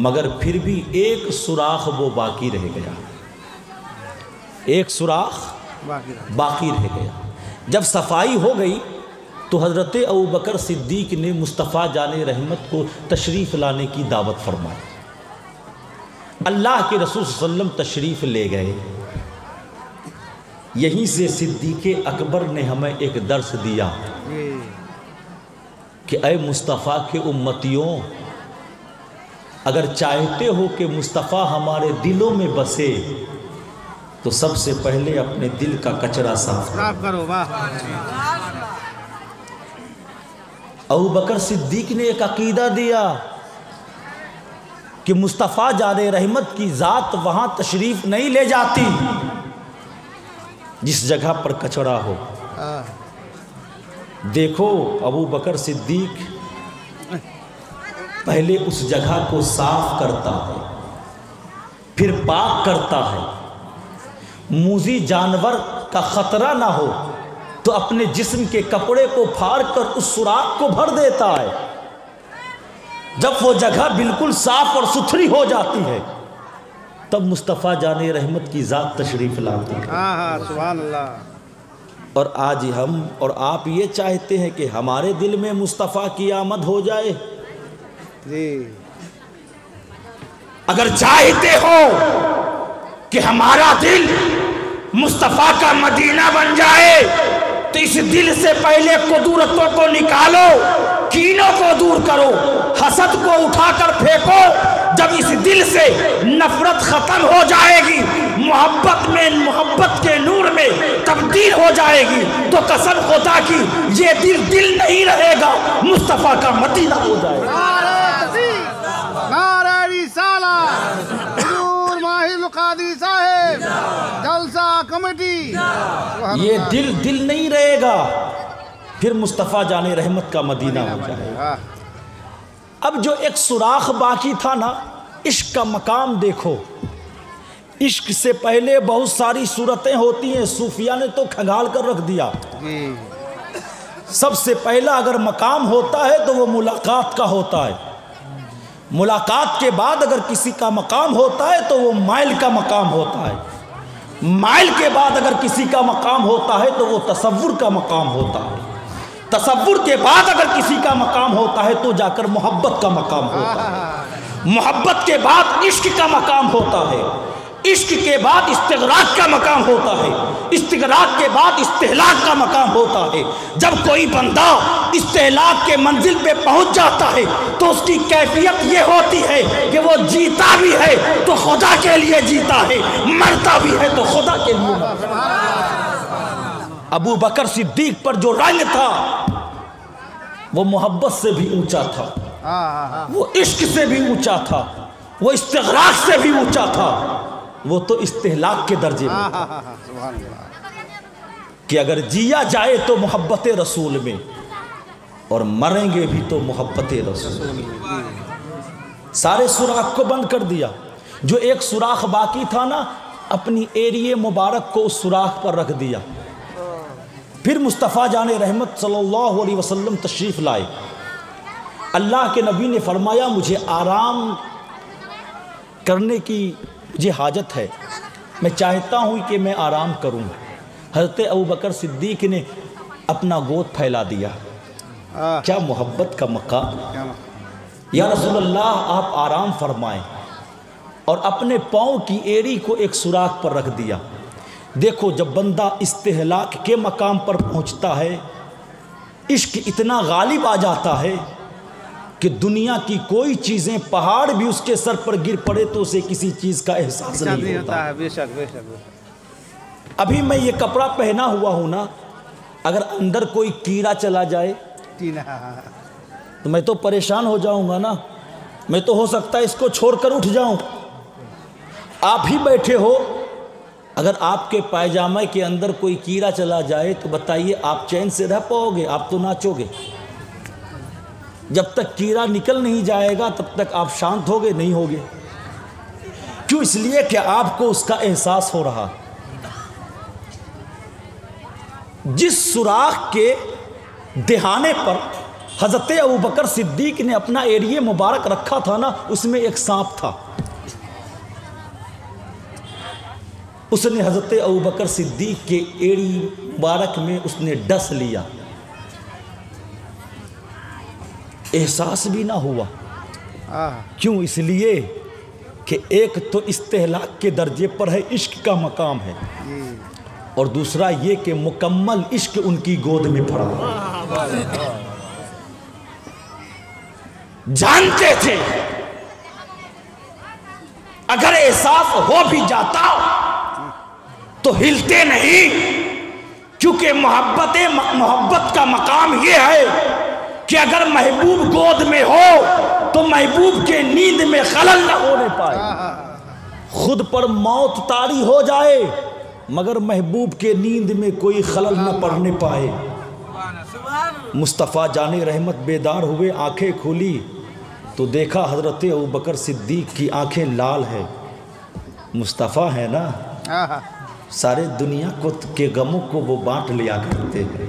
مگر پھر بھی ایک سوراخ وہ باقی رہ گیا، ایک سوراخ باقی رہ گیا۔ جب صفائی ہو گئی تو حضرت ابوبکر صدیق نے مصطفیٰ جان رحمت کو تشریف لانے کی دعوت فرمائی۔ اللہ کے رسول صلی اللہ علیہ وسلم تشریف لے گئے۔ یہیں سے صدیق اکبر نے ہمیں ایک درس دیا کہ اے مصطفیٰ کے امتیوں، اگر چاہتے ہو کہ مصطفیٰ ہمارے دلوں میں بسے تو سب سے پہلے اپنے دل کا کچرا صاف کرو۔ ابوبکر صدیق نے ایک عقیدہ دیا کہ مصطفیٰ جان رحمت کی ذات وہاں تشریف نہیں لے جاتی جس جگہ پر کچرا ہو۔ دیکھو، ابوبکر صدیق پہلے اس جگہ کو صاف کرتا ہے، پھر پاک کرتا ہے، موذی جانور کا خطرہ نہ ہو تو اپنے جسم کے کپڑے کو پھاڑ کر اس سوراخ کو بھر دیتا ہے۔ جب وہ جگہ بالکل صاف اور ستھری ہو جاتی ہے تب مصطفیٰ جان رحمت کی ذات تشریف لاتی ہے۔ سبحان اللہ۔ اور آج ہم اور آپ یہ چاہتے ہیں کہ ہمارے دل میں مصطفیٰ کی آمد ہو جائے۔ اگر چاہتے ہو کہ ہمارا دل مصطفیٰ کا مدینہ بن جائے تو اس دل سے پہلے قدورتوں کو نکالو، کینوں کو دور کرو، حسد کو اٹھا کر پھینکو۔ جب اس دل سے نفرت ختم ہو جائے گی، محبت میں، محبت کے نور میں تبدیل ہو جائے گی تو قسم خدا کی یہ دل دل نہیں رہے گا، مصطفیٰ کا مدینہ ہو جائے گا۔ نعرہ رسالت، حضور ماہر قادری صاحب، جلسہ کمیٹی۔ یہ دل دل نہیں رہے گا، پھر مصطفیٰ جان رحمت کا مدینہ ہو جائے گا۔ اب جو ایک سوراخ باقی تھا نا، عشق کا مقام دیکھو۔ عشق سے پہلے بہت ساری صورتیں ہوتی ہیں، صوفیہ نے تو کھنگال کر رکھ دیا۔ سب سے پہلا اگر مقام ہوتا ہے تو وہ ملاقات کا ہوتا ہے۔ ملاقات کے بعد اگر کسی کا مقام ہوتا ہے تو وہ مائل کا مقام ہوتا ہے۔ مائل کے بعد اگر کسی کا مقام ہوتا ہے تو وہ تصور کا مقام ہوتا ہے۔ تصور کے بعد اگر کسی کا مقام ہوتا ہے تو جا کر محبت کا مقام ہوتا ہے۔ محبت کے بعد عشق کا مقام ہوتا ہے۔ عشق کے بعد استغراق کا مقام ہوتا ہے۔ استغراق کے بعد استہلاک کا مقام ہوتا ہے۔ جب کوئی بندہ استہلاک کے منزل پہ پہنچ جاتا ہے تو اس کی کیفیت یہ ہوتی ہے کہ وہ جیتا بھی ہے تو خدا کے لیے جیتا ہے، مرتا بھی ہے تو خدا کے لیے مرتا ہے۔ ابو بکر صدیق پر جو رنگ تھا وہ محبت سے بھی اونچا تھا، وہ عشق سے بھی اونچا تھا، وہ استغراق سے بھی اونچا تھا، وہ تو استہلاک کے درجے میں تھا کہ اگر جیا جائے تو محبت رسول میں اور مریں گے بھی تو محبت رسول میں۔ سارے سوراخ کو بند کر دیا، جو ایک سوراخ باقی تھا نا اپنی ایریے مبارک کو اس سوراخ پر رکھ دیا۔ پھر مصطفیٰ جان رحمت صلی اللہ علیہ وسلم تشریف لائے۔ اللہ کے نبی نے فرمایا مجھے آرام کرنے کی مجھے حاجت ہے، میں چاہتا ہوں کہ میں آرام کروں۔ حضرت ابوبکر صدیق نے اپنا گود پھیلا دیا۔ کیا محبت کا مقام! یا رسول اللہ آپ آرام فرمائیں، اور اپنے پاؤں کی ایڑی کو ایک سوراخ پر رکھ دیا۔ دیکھو جب بندہ استہلاک کے مقام پر پہنچتا ہے، عشق اتنا غالب آ جاتا ہے کہ دنیا کی کوئی چیزیں، پہاڑ بھی اس کے سر پر گر پڑے تو اسے کسی چیز کا احساس نہیں ہوتا ہے۔ بے شک بے شک۔ ابھی میں یہ کپڑا پہنا ہوا ہوں نا، اگر اندر کوئی کیڑا چلا جائے تو میں تو پریشان ہو جاؤں گا نا، میں تو ہو سکتا ہے اس کو چھوڑ کر اٹھ جاؤں۔ آپ ہی بیٹھے ہو، اگر آپ کے پائجامے کے اندر کوئی کیڑا چلا جائے تو بتائیے آپ چین سے رہ پاؤ گے؟ آپ تو ناچو گے۔ جب تک کیڑا نکل نہیں جائے گا تب تک آپ شانت ہوگے نہیں ہوگے؟ کیوں؟ اس لیے کہ آپ کو اس کا احساس ہو رہا۔ جس سوراخ کے دہانے پر حضرت ابوبکر صدیق نے اپنا ایڑیے مبارک رکھا تھا نا، اس میں ایک سانپ تھا۔ اس نے حضرت ابوبکر صدیق کے ایڑی مبارک میں اس نے ڈس لیا، احساس بھی نہ ہوا۔ کیوں؟ اس لیے کہ ایک تو استہلاک کے درجے پر ہے، عشق کا مقام ہے، اور دوسرا یہ کہ مکمل عشق ان کی گود میں پڑا۔ جانتے تھے اگر احساس ہو بھی جاتا تو ہلتے نہیں، کیونکہ محبت کا مقام یہ ہے کہ اگر محبوب گود میں ہو تو محبوب کے نیند میں خلل نہ ہونے پائے۔ خود پر موت طاری ہو جائے مگر محبوب کے نیند میں کوئی خلل نہ پڑنے پائے۔ مصطفیٰ جان رحمت بیدار ہوئے، آنکھیں کھولی تو دیکھا حضرت ابوبکر صدیق کی آنکھیں لال ہیں۔ مصطفیٰ ہے نا، سارے دنیا کے غموں کو وہ بانٹ لیا کرتے ہیں۔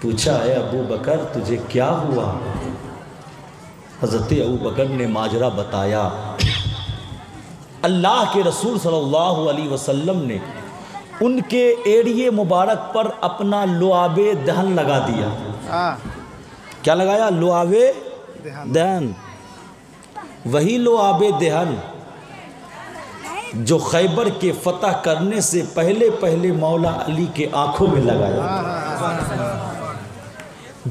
پوچھا اے ابوبکر تجھے کیا ہوا؟ حضرت ابوبکر نے ماجرا بتایا۔ اللہ کے رسول صلی اللہ علیہ وسلم نے ان کے ایڑیے مبارک پر اپنا لعاب دہن لگا دیا۔ کیا لگایا؟ لعاب دہن۔ وہی لعاب دہن جو خیبر کے فتح کرنے سے پہلے مولا علی کے آنکھوں میں لگایا۔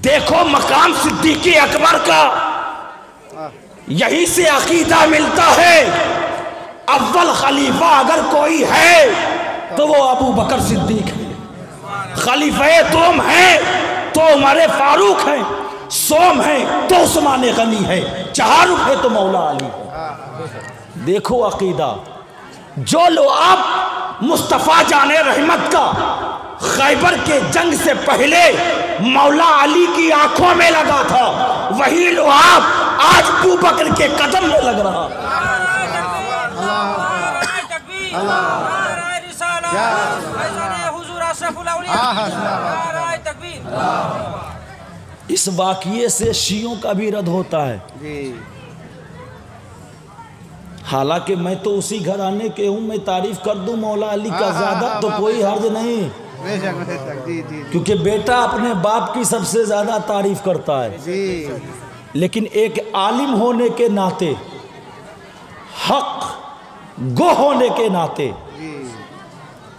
دیکھو مقام صدیق اکبر کا، یہی سے عقیدہ ملتا ہے اول خلیفہ اگر کوئی ہے تو وہ ابوبکر صدیق ہے، خلیفہ دوم ہے تو عمر فاروق ہے، سوم ہے تو عثمان غنی ہے، چہارم ہے تو مولا علی ہے۔ دیکھو عقیدہ، جو لعاب مصطفیٰ جان رحمت کا خیبر کے جنگ سے پہلے مولا علی کی آنکھوں میں لگا تھا، وہی لعاب آج ابوبکر کے قدم میں لگ رہا۔ اس واقعے سے شیعوں کا بھی رد ہوتا ہے۔ حالانکہ میں تو اسی گھرانے کے ہوں، میں تعریف کر دوں مولا علی کا زیادہ تو کوئی حرج نہیں، کیونکہ بیٹا اپنے باپ کی سب سے زیادہ تعریف کرتا ہے۔ لیکن ایک عالم ہونے کے ناطے، حق گو ہونے کے ناطے،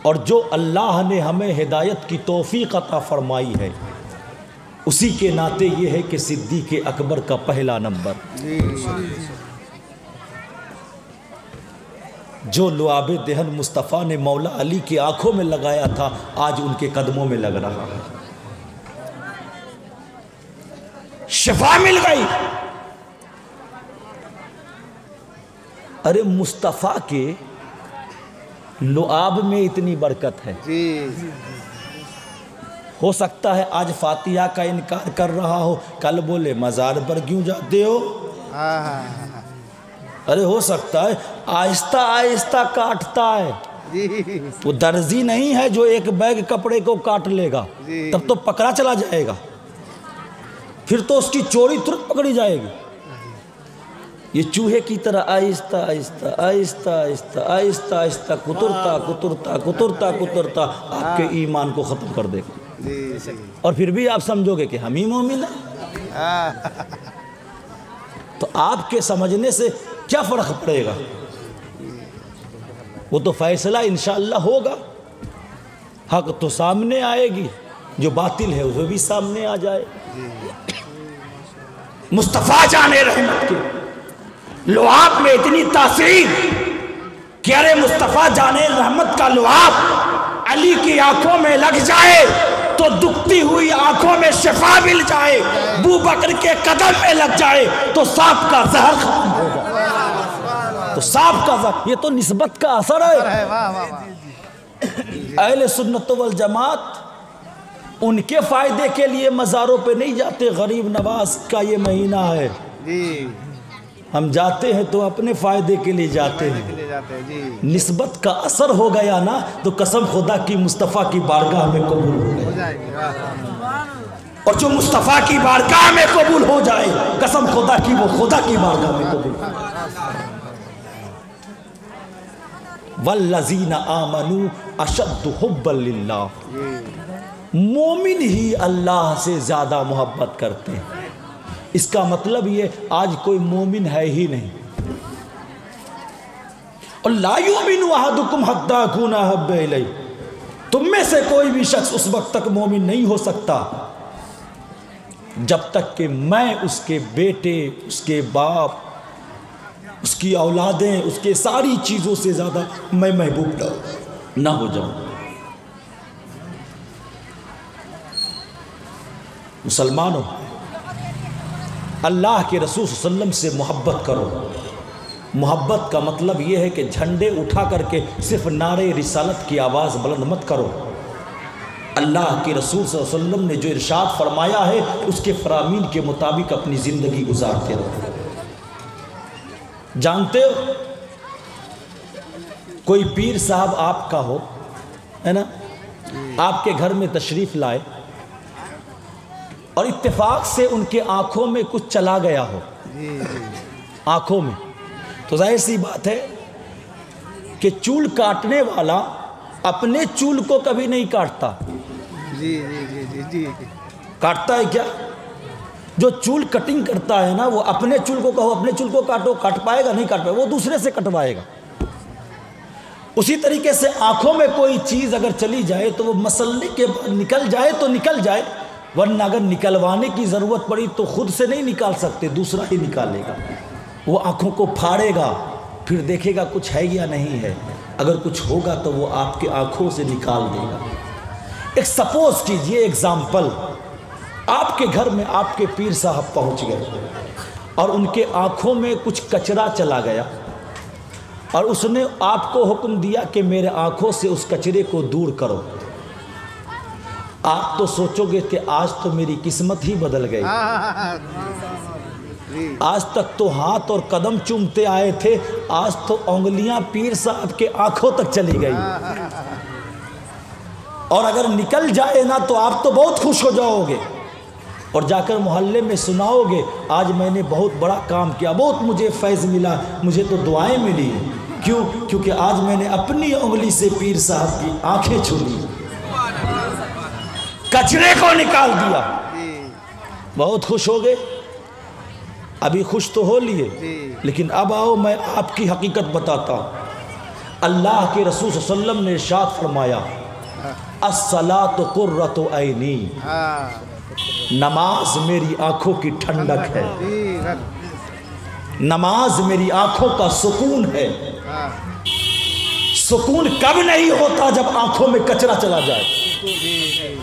اور جو اللہ نے ہمیں ہدایت کی توفیق عطا فرمائی ہے، اسی کے ناطے یہ ہے کہ صدیق اکبر کا پہلا نمبر، جو لعاب دہن مصطفیٰ نے مولا علی کی آنکھوں میں لگایا تھا آج ان کے قدموں میں لگ رہا ہے۔ شفا مل گئی۔ ارے مصطفیٰ کے لعاب میں اتنی برکت ہے، ہو سکتا ہے آج فاتحہ کا انکار کر رہا ہو، کل بولے مزار پر کیوں جاتے ہو؟ ارے ہو سکتا ہے آہستہ آہستہ کاٹتا ہے، جی وہ درزی نہیں ہے جو ایک بیگ کپڑے کو کاٹ لے گا، تب تو پکڑا چلا جائے گا، پھر تو اس کی چوری ترنت پکڑی جائے گی۔ یہ چوہے کی طرح آہستہ آہستہ آہستہ آہستہ آہستہ آہستہ کترتا کترتا کترتا کترتا آپ کے ایمان کو ختم کر دے گا، جی جی اور پھر بھی آپ سمجھو گے کہ ہم ہی مومن ہیں۔ تو آپ کے سمجھنے سے کیا فرق پڑے گا؟ وہ تو فیصلہ انشاءاللہ ہوگا، حق تو سامنے آئے گی، جو باطل ہے وہ بھی سامنے آ جائے۔ مصطفیٰ جان رحمت کے لعاب میں اتنی تاثیر کہ ارے مصطفیٰ جان رحمت کا لعاب علی کی آنکھوں میں لگ جائے تو دکھتی ہوئی آنکھوں میں شفا مل جائے، ابو بکر کے قدم میں لگ جائے تو سانپ کا زہر ختم ہو جائے۔ تو سانپ کا زہر، یہ تو نسبت کا اثر ہے۔ واہ واہ واہ، اہل سنت والجماعت ان کے فائدے کے لیے مزاروں پہ نہیں جاتے، غریب نواز کا یہ مہینہ ہے، جی ہم جاتے ہیں تو اپنے فائدے کے لیے جاتے ہیں۔ لے جاتے ہیں جی، نسبت کا اثر ہو گیا نا تو قسم خدا کی مصطفیٰ کی بارگاہ میں قبول ہو گئے، ہو جائے گی، واہ اور جو مصطفیٰ کی بارگاہ میں قبول ہو جائے قسم خدا کی وہ خدا کی بارگاہ میں قبول ہو جائے۔ والذین آمنوا اشد حبا للہ، مومن ہی اللہ سے زیادہ محبت کرتے ہیں۔ اس کا مطلب یہ آج کوئی مومن ہے ہی نہیں۔ اور لا یؤمن احدکم حتی یکون احب الیہ، تم میں سے کوئی بھی شخص اس وقت تک مومن نہیں ہو سکتا جب تک کہ میں اس کے بیٹے، اس کے باپ، اس کی اولادیں، اس کے ساری چیزوں سے زیادہ میں محبوب نہ ہو جاؤں۔ مسلمانوں، اللہ کے رسول صلی اللہ علیہ وسلم سے محبت کرو۔ محبت کا مطلب یہ ہے کہ جھنڈے اٹھا کر کے صرف نعرے رسالت کی آواز بلند مت کرو۔ اللہ کے رسول صلی اللہ علیہ وسلم نے جو ارشاد فرمایا ہے اس کے فرامین کے مطابق اپنی زندگی گزارتے رہو۔ جانتے ہو کوئی پیر صاحب آپ کا ہو، ہے نا، آپ کے گھر میں تشریف لائے اور اتفاق سے ان کے آنکھوں میں کچھ چلا گیا ہو، آنکھوں میں، تو ظاہر سی بات ہے کہ چول کاٹنے والا اپنے چول کو کبھی نہیں کاٹتا۔ جی جی جی جی جی، کاٹتا ہے کیا؟ جو چول کٹنگ کرتا ہے نا وہ اپنے چول کو کہو اپنے چول کو کاٹو، کاٹ پائے گا؟ نہیں کاٹ پائے گا، وہ دوسرے سے کٹوائے گا۔ اسی طریقے سے آنکھوں میں کوئی چیز اگر چلی جائے تو وہ مسئلے کے بعد نکل جائے تو نکل جائے، ورنہ اگر نکلوانے کی ضرورت پڑی تو خود سے نہیں نکال سکتے، دوسرا ہی نکالے گا۔ وہ آنکھوں کو پھاڑے گا، پھر دیکھے گا کچھ ہے یا نہیں ہے، اگر کچھ ہوگا تو وہ آپ کے آنکھوں سے نکال دے گا۔ ایک سپوز کیجئے، ایگزامپل، آپ کے گھر میں آپ کے پیر صاحب پہنچ گئے اور ان کے آنکھوں میں کچھ کچرا چلا گیا اور اس نے آپ کو حکم دیا کہ میرے آنکھوں سے اس کچرے کو دور کرو۔ آپ تو سوچو گے کہ آج تو میری قسمت ہی بدل گئی، آج تک تو ہاتھ اور قدم چومتے آئے تھے، آج تو انگلیاں پیر صاحب کے آنکھوں تک چلی گئی۔ اور اگر نکل جائے نا تو آپ تو بہت خوش ہو جاؤ گے اور جا کر محلے میں سناؤ گے آج میں نے بہت بڑا کام کیا، بہت مجھے فیض ملا، مجھے تو دعائیں ملی۔ کیوں؟ کیونکہ آج میں نے اپنی انگلی سے پیر صاحب کی آنکھیں چھو لی، کچرے کو نکال دیا۔ بہت خوش ہو گئے؟ ابھی خوش تو ہو لیے، لیکن اب آؤ میں آپ کی حقیقت بتاتا ہوں۔ اللہ کے رسول صلی اللہ علیہ وسلم نے ارشاد فرمایا، الصلاۃ قرۃ عینی، نماز میری آنکھوں کی ٹھنڈک ہے، نماز میری آنکھوں کا سکون ہے۔ سکون کب نہیں ہوتا؟ جب آنکھوں میں کچرا چلا جائے۔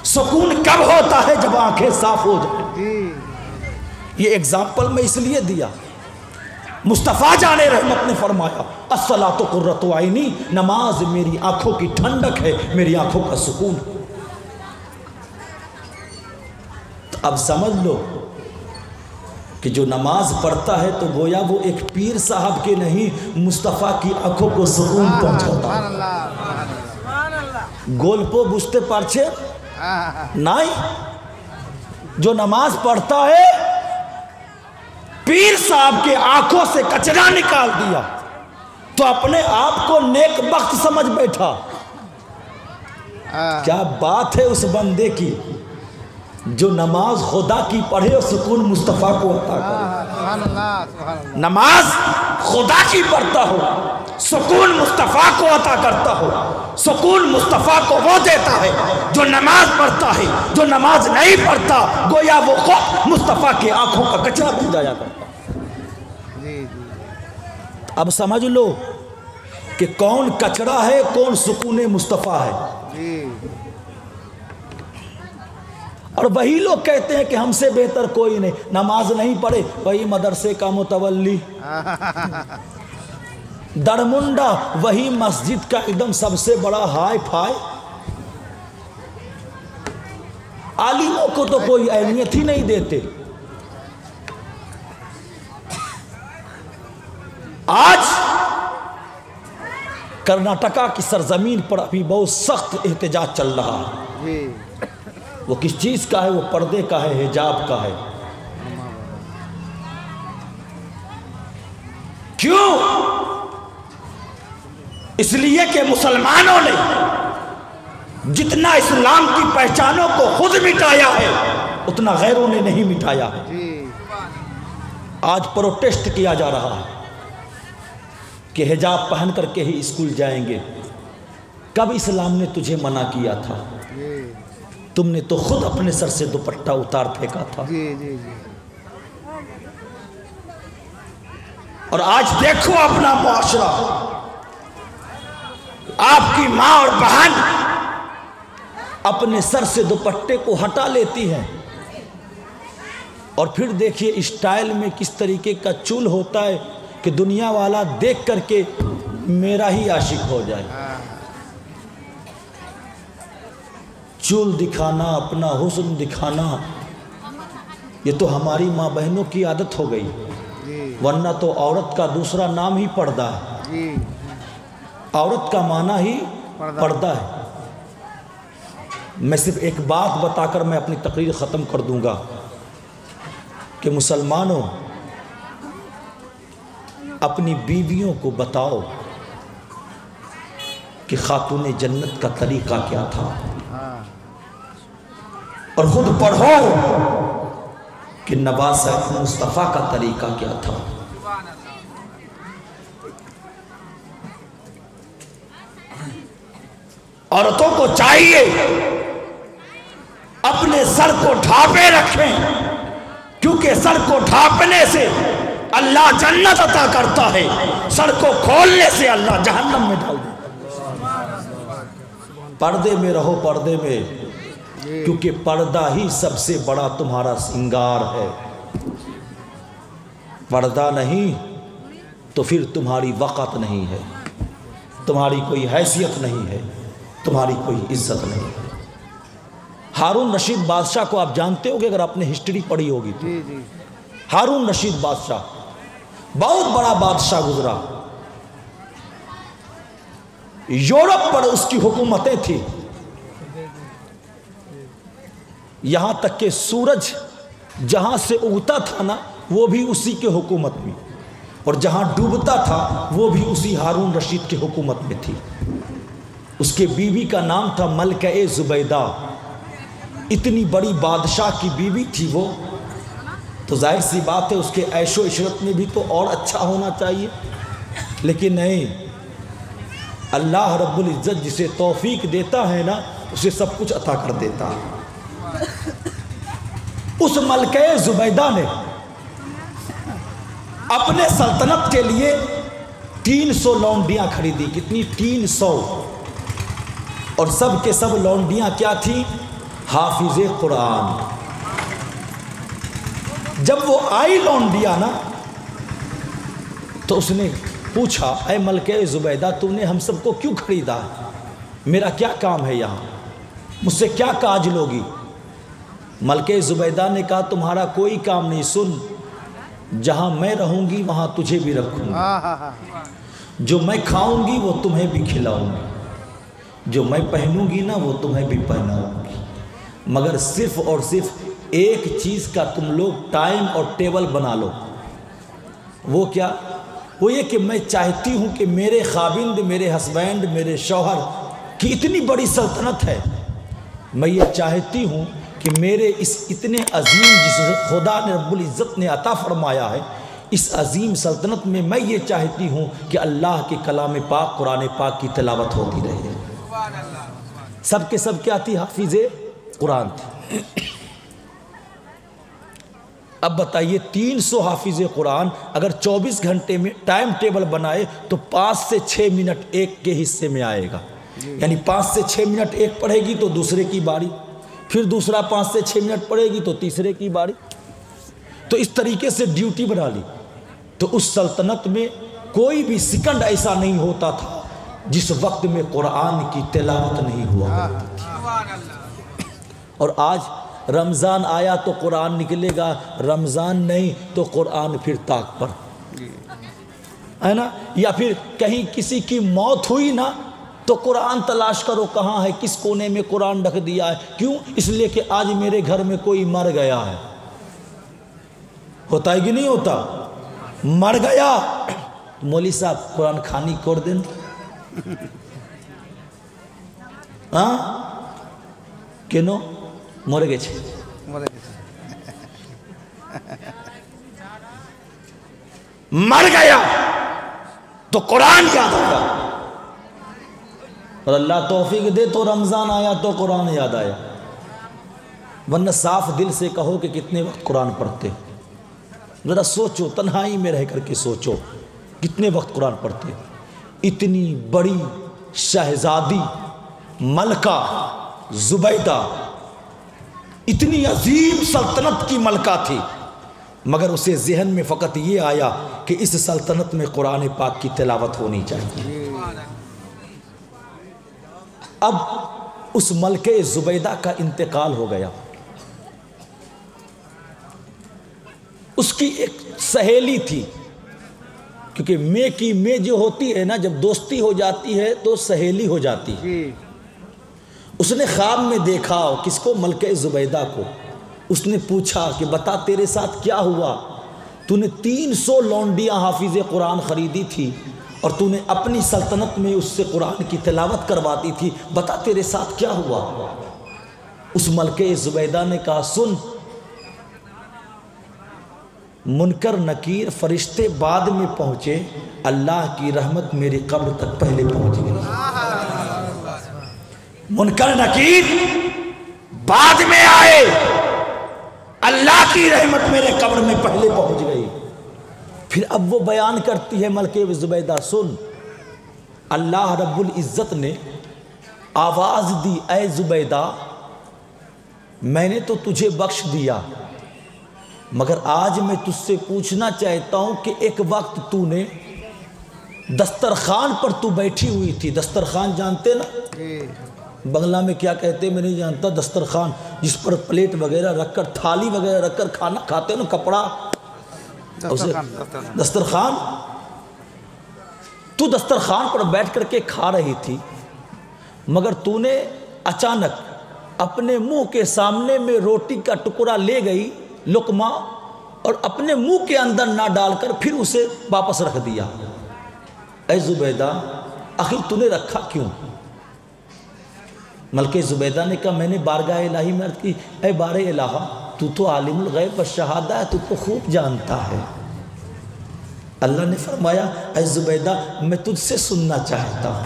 سکون کب ہوتا ہے؟ جب آنکھیں صاف ہو جائیں۔ یہ ایگزامپل میں اس لیے دیا، مصطفیٰ جان رحمت نے فرمایا الصلاۃ قرۃ عینی، نماز میری آنکھوں کی ٹھنڈک ہے، میری آنکھوں کا سکون ہے۔ تو اب سمجھ لو کہ جو نماز پڑھتا ہے تو گویا وہ ایک پیر صاحب کے نہیں مصطفیٰ کی آنکھوں کو سکون پہنچاتا ہے۔ سبحان اللہ گول پو بجھتے پارچے نہیں، جو نماز پڑھتا ہے پیر صاحب کے آنکھوں سے کچرا نکال دیا تو اپنے آپ کو نیک بخت سمجھ بیٹھا۔ کیا بات ہے اس بندے کی جو نماز خدا کی پڑھے اور سکون مصطفیٰ کو عطا کرے۔ سبحان اللہ سبحان اللہ۔ نماز خدا کی پڑھتا ہو، سکون مصطفیٰ کو عطا کرتا ہو۔ سکون مصطفیٰ کو وہ دیتا ہے جو نماز پڑھتا ہے، جو نماز نہیں پڑھتا گویا وہ خود مصطفیٰ کے آنکھوں کا کچرا بن جایا کرتا۔ جی جی اب سمجھ لو کہ کون کچرا ہے، کون سکون مصطفیٰ ہے۔ جی اور وہی لوگ کہتے ہیں کہ ہم سے بہتر کوئی نہیں، نماز نہیں پڑھے وہی مدرسے کا متولی، درمنڈا وہی مسجد کا ایک دم سب سے بڑا ہائی فائی۔ عالموں کو تو کوئی اہمیت ہی نہیں دیتے۔ آج کرناٹکا کی سرزمین پر ابھی بہت سخت احتجاج چل رہا ہے۔ جی وہ کس چیز کا ہے؟ وہ پردے کا ہے، حجاب کا ہے۔ کیوں؟ اس لیے کہ مسلمانوں نے جتنا اسلام کی پہچانوں کو خود مٹایا ہے اتنا غیروں نے نہیں مٹایا ہے۔ جی آج پروٹیسٹ کیا جا رہا ہے کہ حجاب پہن کر کے ہی اسکول جائیں گے۔ کب اسلام نے تجھے منع کیا تھا؟ جی تم نے تو خود اپنے سر سے دوپٹہ اتار پھینکا تھا۔ جی جی جی اور آج دیکھو اپنا معاشرہ، آپ کی ماں اور بہن اپنے سر سے دوپٹے کو ہٹا لیتی ہے اور پھر دیکھیے اسٹائل میں کس طریقے کا چول ہوتا ہے کہ دنیا والا دیکھ کر کے میرا ہی عاشق ہو جائے۔ چول دکھانا، اپنا حسن دکھانا، یہ تو ہماری ماں بہنوں کی عادت ہو گئی، جی ورنہ تو عورت کا دوسرا نام ہی پردہ ہے۔ جی عورت کا معنی ہی پردہ ہے۔ میں صرف ایک بات بتا کر میں اپنی تقریر ختم کر دوں گا کہ مسلمانوں اپنی بیویوں کو بتاؤ کہ خاتون جنت کا طریقہ کیا تھا، اور خود پڑھو کہ نواسہ مصطفیٰ کا طریقہ کیا تھا۔ عورتوں کو چاہیے اپنے سر کو ڈھانپے رکھیں، کیونکہ سر کو ڈھانپنے سے اللہ جنت عطا کرتا ہے، سر کو کھولنے سے اللہ جہنم میں ڈال دیتا ہے۔ پردے میں رہو، پردے میں، کیونکہ پردہ ہی سب سے بڑا تمہارا سنگار ہے۔ پردہ نہیں تو پھر تمہاری وقت نہیں ہے، تمہاری کوئی حیثیت نہیں ہے، تمہاری کوئی عزت نہیں ہے۔ ہارون رشید بادشاہ کو آپ جانتے ہوگے اگر آپ نے ہسٹری پڑھی ہوگی تو۔ جی جی ہارون رشید بادشاہ بہت بڑا بادشاہ گزرا، یورپ پر اس کی حکومتیں تھیں، یہاں تک کہ سورج جہاں سے اگتا تھا نا وہ بھی اسی کے حکومت میں، اور جہاں ڈوبتا تھا وہ بھی اسی ہارون رشید کی حکومت میں تھی۔ اس کے بیوی کا نام تھا ملکہ زبیدہ۔ اتنی بڑی بادشاہ کی بیوی تھی وہ، تو ظاہر سی بات ہے اس کے عیش و عشرت میں بھی تو اور اچھا ہونا چاہیے، لیکن نہیں، اللہ رب العزت جسے توفیق دیتا ہے نا اسے سب کچھ عطا کر دیتا ہے۔ اس ملکہ زبیدہ نے اپنے سلطنت کے لیے 300 لونڈیاں خریدی۔ کتنی؟ 300، اور سب کے سب لونڈیاں کیا تھیں؟ حافظ قرآن۔ جب وہ آئی لونڈیاں نا تو اس نے پوچھا، اے ملکہ زبیدہ تم نے ہم سب کو کیوں خریدا؟ میرا کیا کام ہے یہاں؟ مجھ سے کیا کاج لوگی؟ ملکہ زبیدہ نے کہا تمہارا کوئی کام نہیں، سن جہاں میں رہوں گی وہاں تجھے بھی رکھوں گی، جو میں کھاؤں گی وہ تمہیں بھی کھلاؤں گی، جو میں پہنوں گی نا وہ تمہیں بھی پہناؤں گی، مگر صرف اور صرف ایک چیز کا تم لوگ ٹائم اور ٹیبل بنا لو۔ وہ کیا؟ وہ یہ کہ میں چاہتی ہوں کہ میرے خاوند، میرے ہسبینڈ، میرے شوہر کی اتنی بڑی سلطنت ہے، میں یہ چاہتی ہوں کہ میرے اس اتنے عظیم جس خدا نے رب العزت نے عطا فرمایا ہے، اس عظیم سلطنت میں میں یہ چاہتی ہوں کہ اللہ کے کلام پاک، قرآن پاک کی تلاوت ہوتی رہے۔ سب کے سب کیا تھی؟ حافظ قرآن تھی۔ اب بتائیے 300 حافظ قرآن اگر 24 گھنٹے میں ٹائم ٹیبل بنائے تو 5 سے 6 منٹ ایک کے حصے میں آئے گا، یعنی 5 سے 6 منٹ ایک پڑھے گی تو دوسرے کی باری، پھر دوسرا 5 سے 6 منٹ پڑھے گی تو تیسرے کی باری، تو اس طریقے سے ڈیوٹی بنا لی۔ تو اس سلطنت میں کوئی بھی سیکنڈ ایسا نہیں ہوتا تھا جس وقت میں قرآن کی تلاوت نہیں ہوا کرتی تھی۔ اور آج رمضان آیا تو قرآن نکلے گا، رمضان نہیں تو قرآن پھر طاق پر ہے نا، یا پھر کہیں کسی کی موت ہوئی نا تو قرآن تلاش کرو کہاں ہے، کس کونے میں قرآن رکھ دیا ہے۔ کیوں؟ اس لیے کہ آج میرے گھر میں کوئی مر گیا ہے۔ ہوتا ہے کہ نہیں ہوتا؟ مر گیا مولوی صاحب قرآن کھانی کوڑ دیں، ہاں کینو مر گئے چھے، مر گیا تو قرآن یاد آیا، اور اللہ توفیق دے تو رمضان آیا تو قرآن یاد آیا، ورنہ صاف دل سے کہو کہ کتنے وقت قرآن پڑھتے، ذرا سوچو، تنہائی میں رہ کر کے سوچو کتنے وقت قرآن پڑھتے۔ اتنی بڑی شہزادی ملکہ زبیدہ، اتنی عظیم سلطنت کی ملکہ تھی، مگر اسے ذہن میں فقط یہ آیا کہ اس سلطنت میں قرآن پاک کی تلاوت ہونی چاہیے۔ اب اس ملکہ زبیدہ کا انتقال ہو گیا، اس کی ایک سہیلی تھی، کیونکہ میں کی میں جو ہوتی ہے نا، جب دوستی ہو جاتی ہے تو سہیلی ہو جاتی ہے۔ اس نے خواب میں دیکھا کس کو؟ ملکہ زبیدہ کو۔ اس نے پوچھا کہ بتا تیرے ساتھ کیا ہوا، تو نے 300 لونڈیاں حافظ قرآن خریدی تھی اور تو نے اپنی سلطنت میں اس سے قرآن کی تلاوت کرواتی تھی، بتا تیرے ساتھ کیا ہوا۔ اس ملکہ زبیدہ نے کہا سن، منکر نکیر فرشتے بعد میں پہنچے، اللہ کی رحمت میری قبر تک پہلے پہنچ گئی۔ منکر نکیر بعد میں آئے، اللہ کی رحمت میرے قبر میں پہلے پہنچ گئی۔ پھر اب وہ بیان کرتی ہے ملکہ زبیدہ، سن، اللہ رب العزت نے آواز دی، اے زبیدہ میں نے تو تجھے بخش دیا، مگر آج میں تجھ سے پوچھنا چاہتا ہوں کہ ایک وقت تو نے دسترخوان پر تو بیٹھی ہوئی تھی، دسترخوان جانتے نا بنگلہ میں کیا کہتے میں نہیں جانتا، دسترخوان جس پر پلیٹ وغیرہ رکھ کر، تھالی وغیرہ رکھ کر کھانا کھاتے نا، کپڑا، دسترخوان۔ تو دسترخوان پر بیٹھ کر کے کھا رہی تھی، مگر تو نے اچانک اپنے منہ کے سامنے میں روٹی کا ٹکڑا لے گئی، لقمہ، اور اپنے منہ کے اندر نہ ڈال کر پھر اسے واپس رکھ دیا۔ اے زبیدہ آخر تو نے رکھا کیوں؟ ملکہ زبیدہ نے کہا میں نے بارگاہ الہی میں عرض کی، اے بار الہ تو تو عالم الغیب والشہادہ ہے، تو کو خوب جانتا ہے۔ اللہ نے فرمایا اے زبیدہ میں تجھ سے سننا چاہتا ہوں۔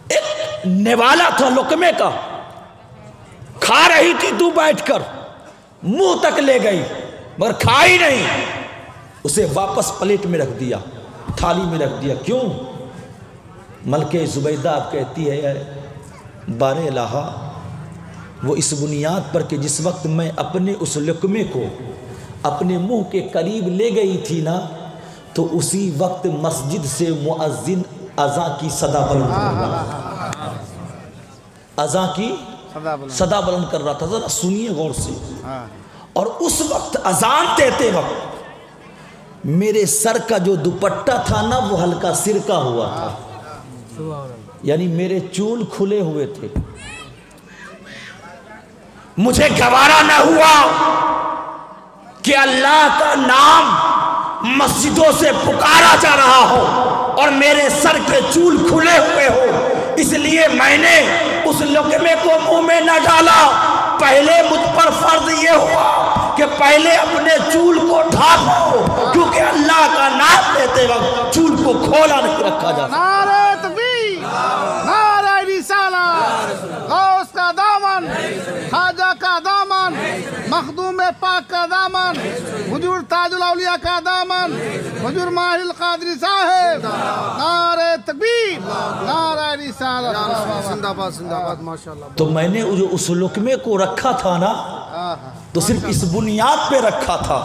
ایک نوالا تھا لقمے کا، کھا رہی تھی تو بیٹھ کر، منہ تک لے گئی مگر کھائی نہیں، اسے واپس پلیٹ میں رکھ دیا، تھالی میں رکھ دیا۔ کیوں؟ ملکہ زبیدہ اب کہتی ہے بار الہ وہ اس بنیاد پر کہ جس وقت میں اپنے اس لقمے کو اپنے منہ کے قریب لے گئی تھی نا، تو اسی وقت مسجد سے مؤذن اذان کی صدا بلند ہوا، اذان کی صدا بلند کر رہا تھا. ذرا سنیے غور سے. اور اس وقت اذان دیتے وقت میرے سر کا جو دوپٹہ تھا نا وہ ہلکا سرکہ ہوا تھا, یعنی میرے چول کھلے ہوئے تھے. مجھے گوارا نہ ہوا کہ اللہ کا نام مسجدوں سے پکارا جا رہا ہو اور میرے سر کے چول کھلے ہوئے ہو, اس لیے میں نے اس لقمے کو منہ میں نہ ڈالا. پہلے مجھ پر فرض یہ ہوا کہ پہلے اپنے چول کو ڈھانپو, کیونکہ اللہ کا نام لیتے وقت چول کو کھولا نہیں رکھا جا سکتا. نعرہ تکبیر, نعرہ رسالت, غوث کا دامن, خواجہ کا دامن, مخدوم پاک کا دامن, حضور تاج الاولیاء کا دامن, حضور ماہر القادری صاحب. نعرہ تکبیر, نعرہ رسالت. زندہ باد, زندہ باد. ماشاءاللہ. تو میں نے جو اس لقمے کو رکھا تھا نا تو صرف اس بنیاد پہ رکھا تھا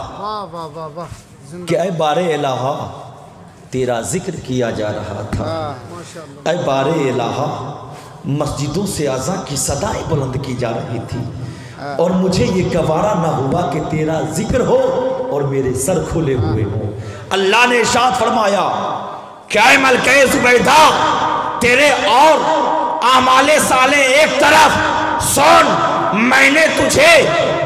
کہ اے بار الہ تیرا ذکر کیا جا رہا تھا, اے بار الہ مسجدوں سے اذان کی صدائیں بلند کی جا رہی تھی, اور مجھے یہ گوارا نہ ہوا کہ تیرا ذکر ہو اور میرے سر کھلے ہوئے ہو. اللہ نے ارشاد فرمایا کہ اے ملکہ زبیدہ تیرے اور اعمال صالح ایک طرف سن, میں نے تجھے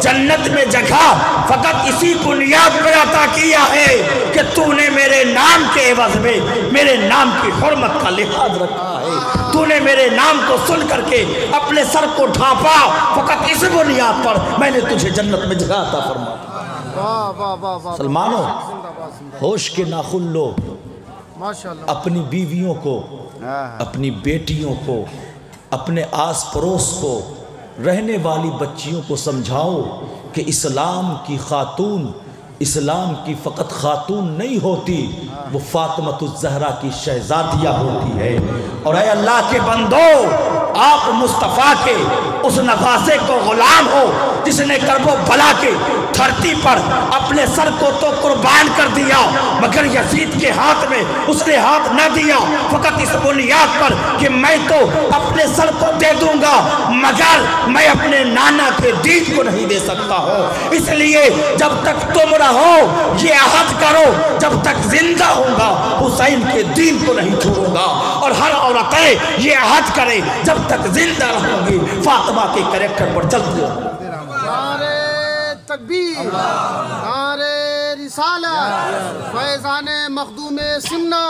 جنت میں جگہ فقط اسی بنیاد پر عطا کیا ہے کہ تو نے میرے نام کے عوض میں میرے نام کی حرمت کا لحاظ رکھا ہے. تو نے میرے نام کو سن کر کے اپنے سر کو ڈھانپا, فقط اس بنیاد پر میں نے تجھے جنت میں جگہ عطا فرمایا. سلمانو ہوش کے ناخن لو, اپنی بیویوں کو, اپنی بیٹیوں کو, اپنے آس پڑوس کو, رہنے والی بچیوں کو سمجھاؤ کہ اسلام کی خاتون اسلام کی فقط خاتون نہیں ہوتی, وہ فاطمۃ الزہرا کی شہزادیہ ہوتی ہے. اور اے اللہ کے بندو, آپ مصطفیٰ کے اس نواسے کو غلام ہو جس نے کرب و بلا کے دھرتی پر اپنے سر کو تو قربان کر دیا, مگر یزید کے ہاتھ میں اس نے ہاتھ نہ دیا, فقط اس بنیاد پر کہ میں تو اپنے سر کو دے دوں گا مگر میں اپنے نانا کے دین کو نہیں دے سکتا ہوں. اس لیے جب تک تم رہو یہ عہد کرو, جب تک زندہ ہوں گا حسین کے دین کو نہیں چھوڑوں گا. اور ہر عورتیں یہ عہد کرے جب تک زندہ رہوں گی فاطمہ کے کریکٹر پر چلتی رہوں گی. نعرہ تکبیر, نعرہ رسالت, فیضان مخدوم سمنا,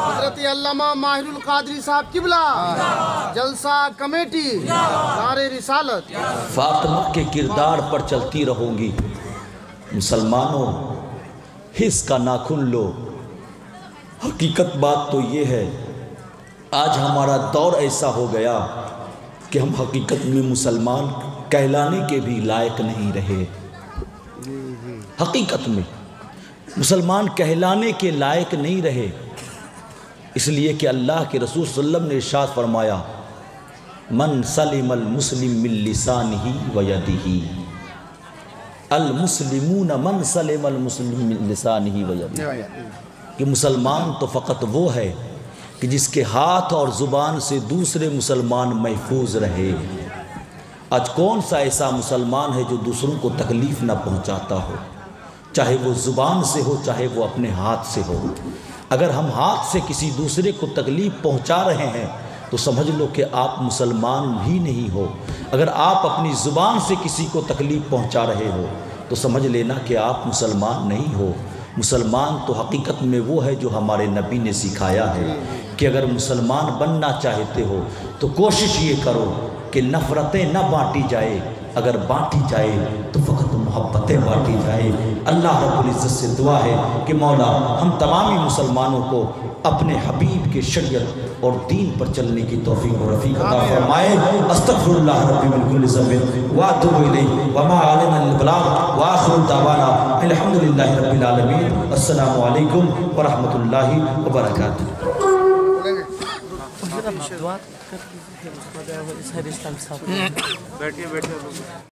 حضرت علامہ ماہر القادری صاحب قبلہ, جلسہ کمیٹی, نعرہ رسالت. فاطمہ کے کردار پر چلتی رہوں گی. مسلمانوں حس کا ناخن لو. حقیقت بات تو یہ ہے آج ہمارا دور ایسا ہو گیا کہ ہم حقیقت میں مسلمان کہلانے کے بھی لائق نہیں رہے. حقیقت میں مسلمان کہلانے کے لائق نہیں رہے, اس لیے کہ اللہ کے رسول صلی اللہ علیہ وسلم نے ارشاد فرمایا من سلم المسلم من لسانہ و یدہ, المسلمون من سلم المسلم من لسانہ و یدہ, کہ مسلمان تو فقط وہ ہے کہ جس کے ہاتھ اور زبان سے دوسرے مسلمان محفوظ رہے. آج کون سا ایسا مسلمان ہے جو دوسروں کو تکلیف نہ پہنچاتا ہو, چاہے وہ زبان سے ہو چاہے وہ اپنے ہاتھ سے ہو. اگر ہم ہاتھ سے کسی دوسرے کو تکلیف پہنچا رہے ہیں تو سمجھ لو کہ آپ مسلمان بھی نہیں ہو. اگر آپ اپنی زبان سے کسی کو تکلیف پہنچا رہے ہو تو سمجھ لینا کہ آپ مسلمان نہیں ہو. مسلمان تو حقیقت میں وہ ہے جو ہمارے نبی نے سکھایا ہے کہ اگر مسلمان بننا چاہتے ہو تو کوشش یہ کرو کہ نفرتیں نہ بانٹی جائے, اگر بانٹی جائے تو فقط محبتیں بانٹی جائے. اللہ رب العزت سے دعا ہے کہ مولا ہم تمامی مسلمانوں کو اپنے حبیب کے شریعت اور دین پر چلنے کی توفیق و رفیق عطا فرمائے. استغفر اللہ ربی من کل ذنب واتوب الیہ وما علینا الا البلاغ وآخر دعوانا الحمدللہ رب العالمین. السلام علیکم ورحمۃ اللہ وبرکاتہ. بیٹھیے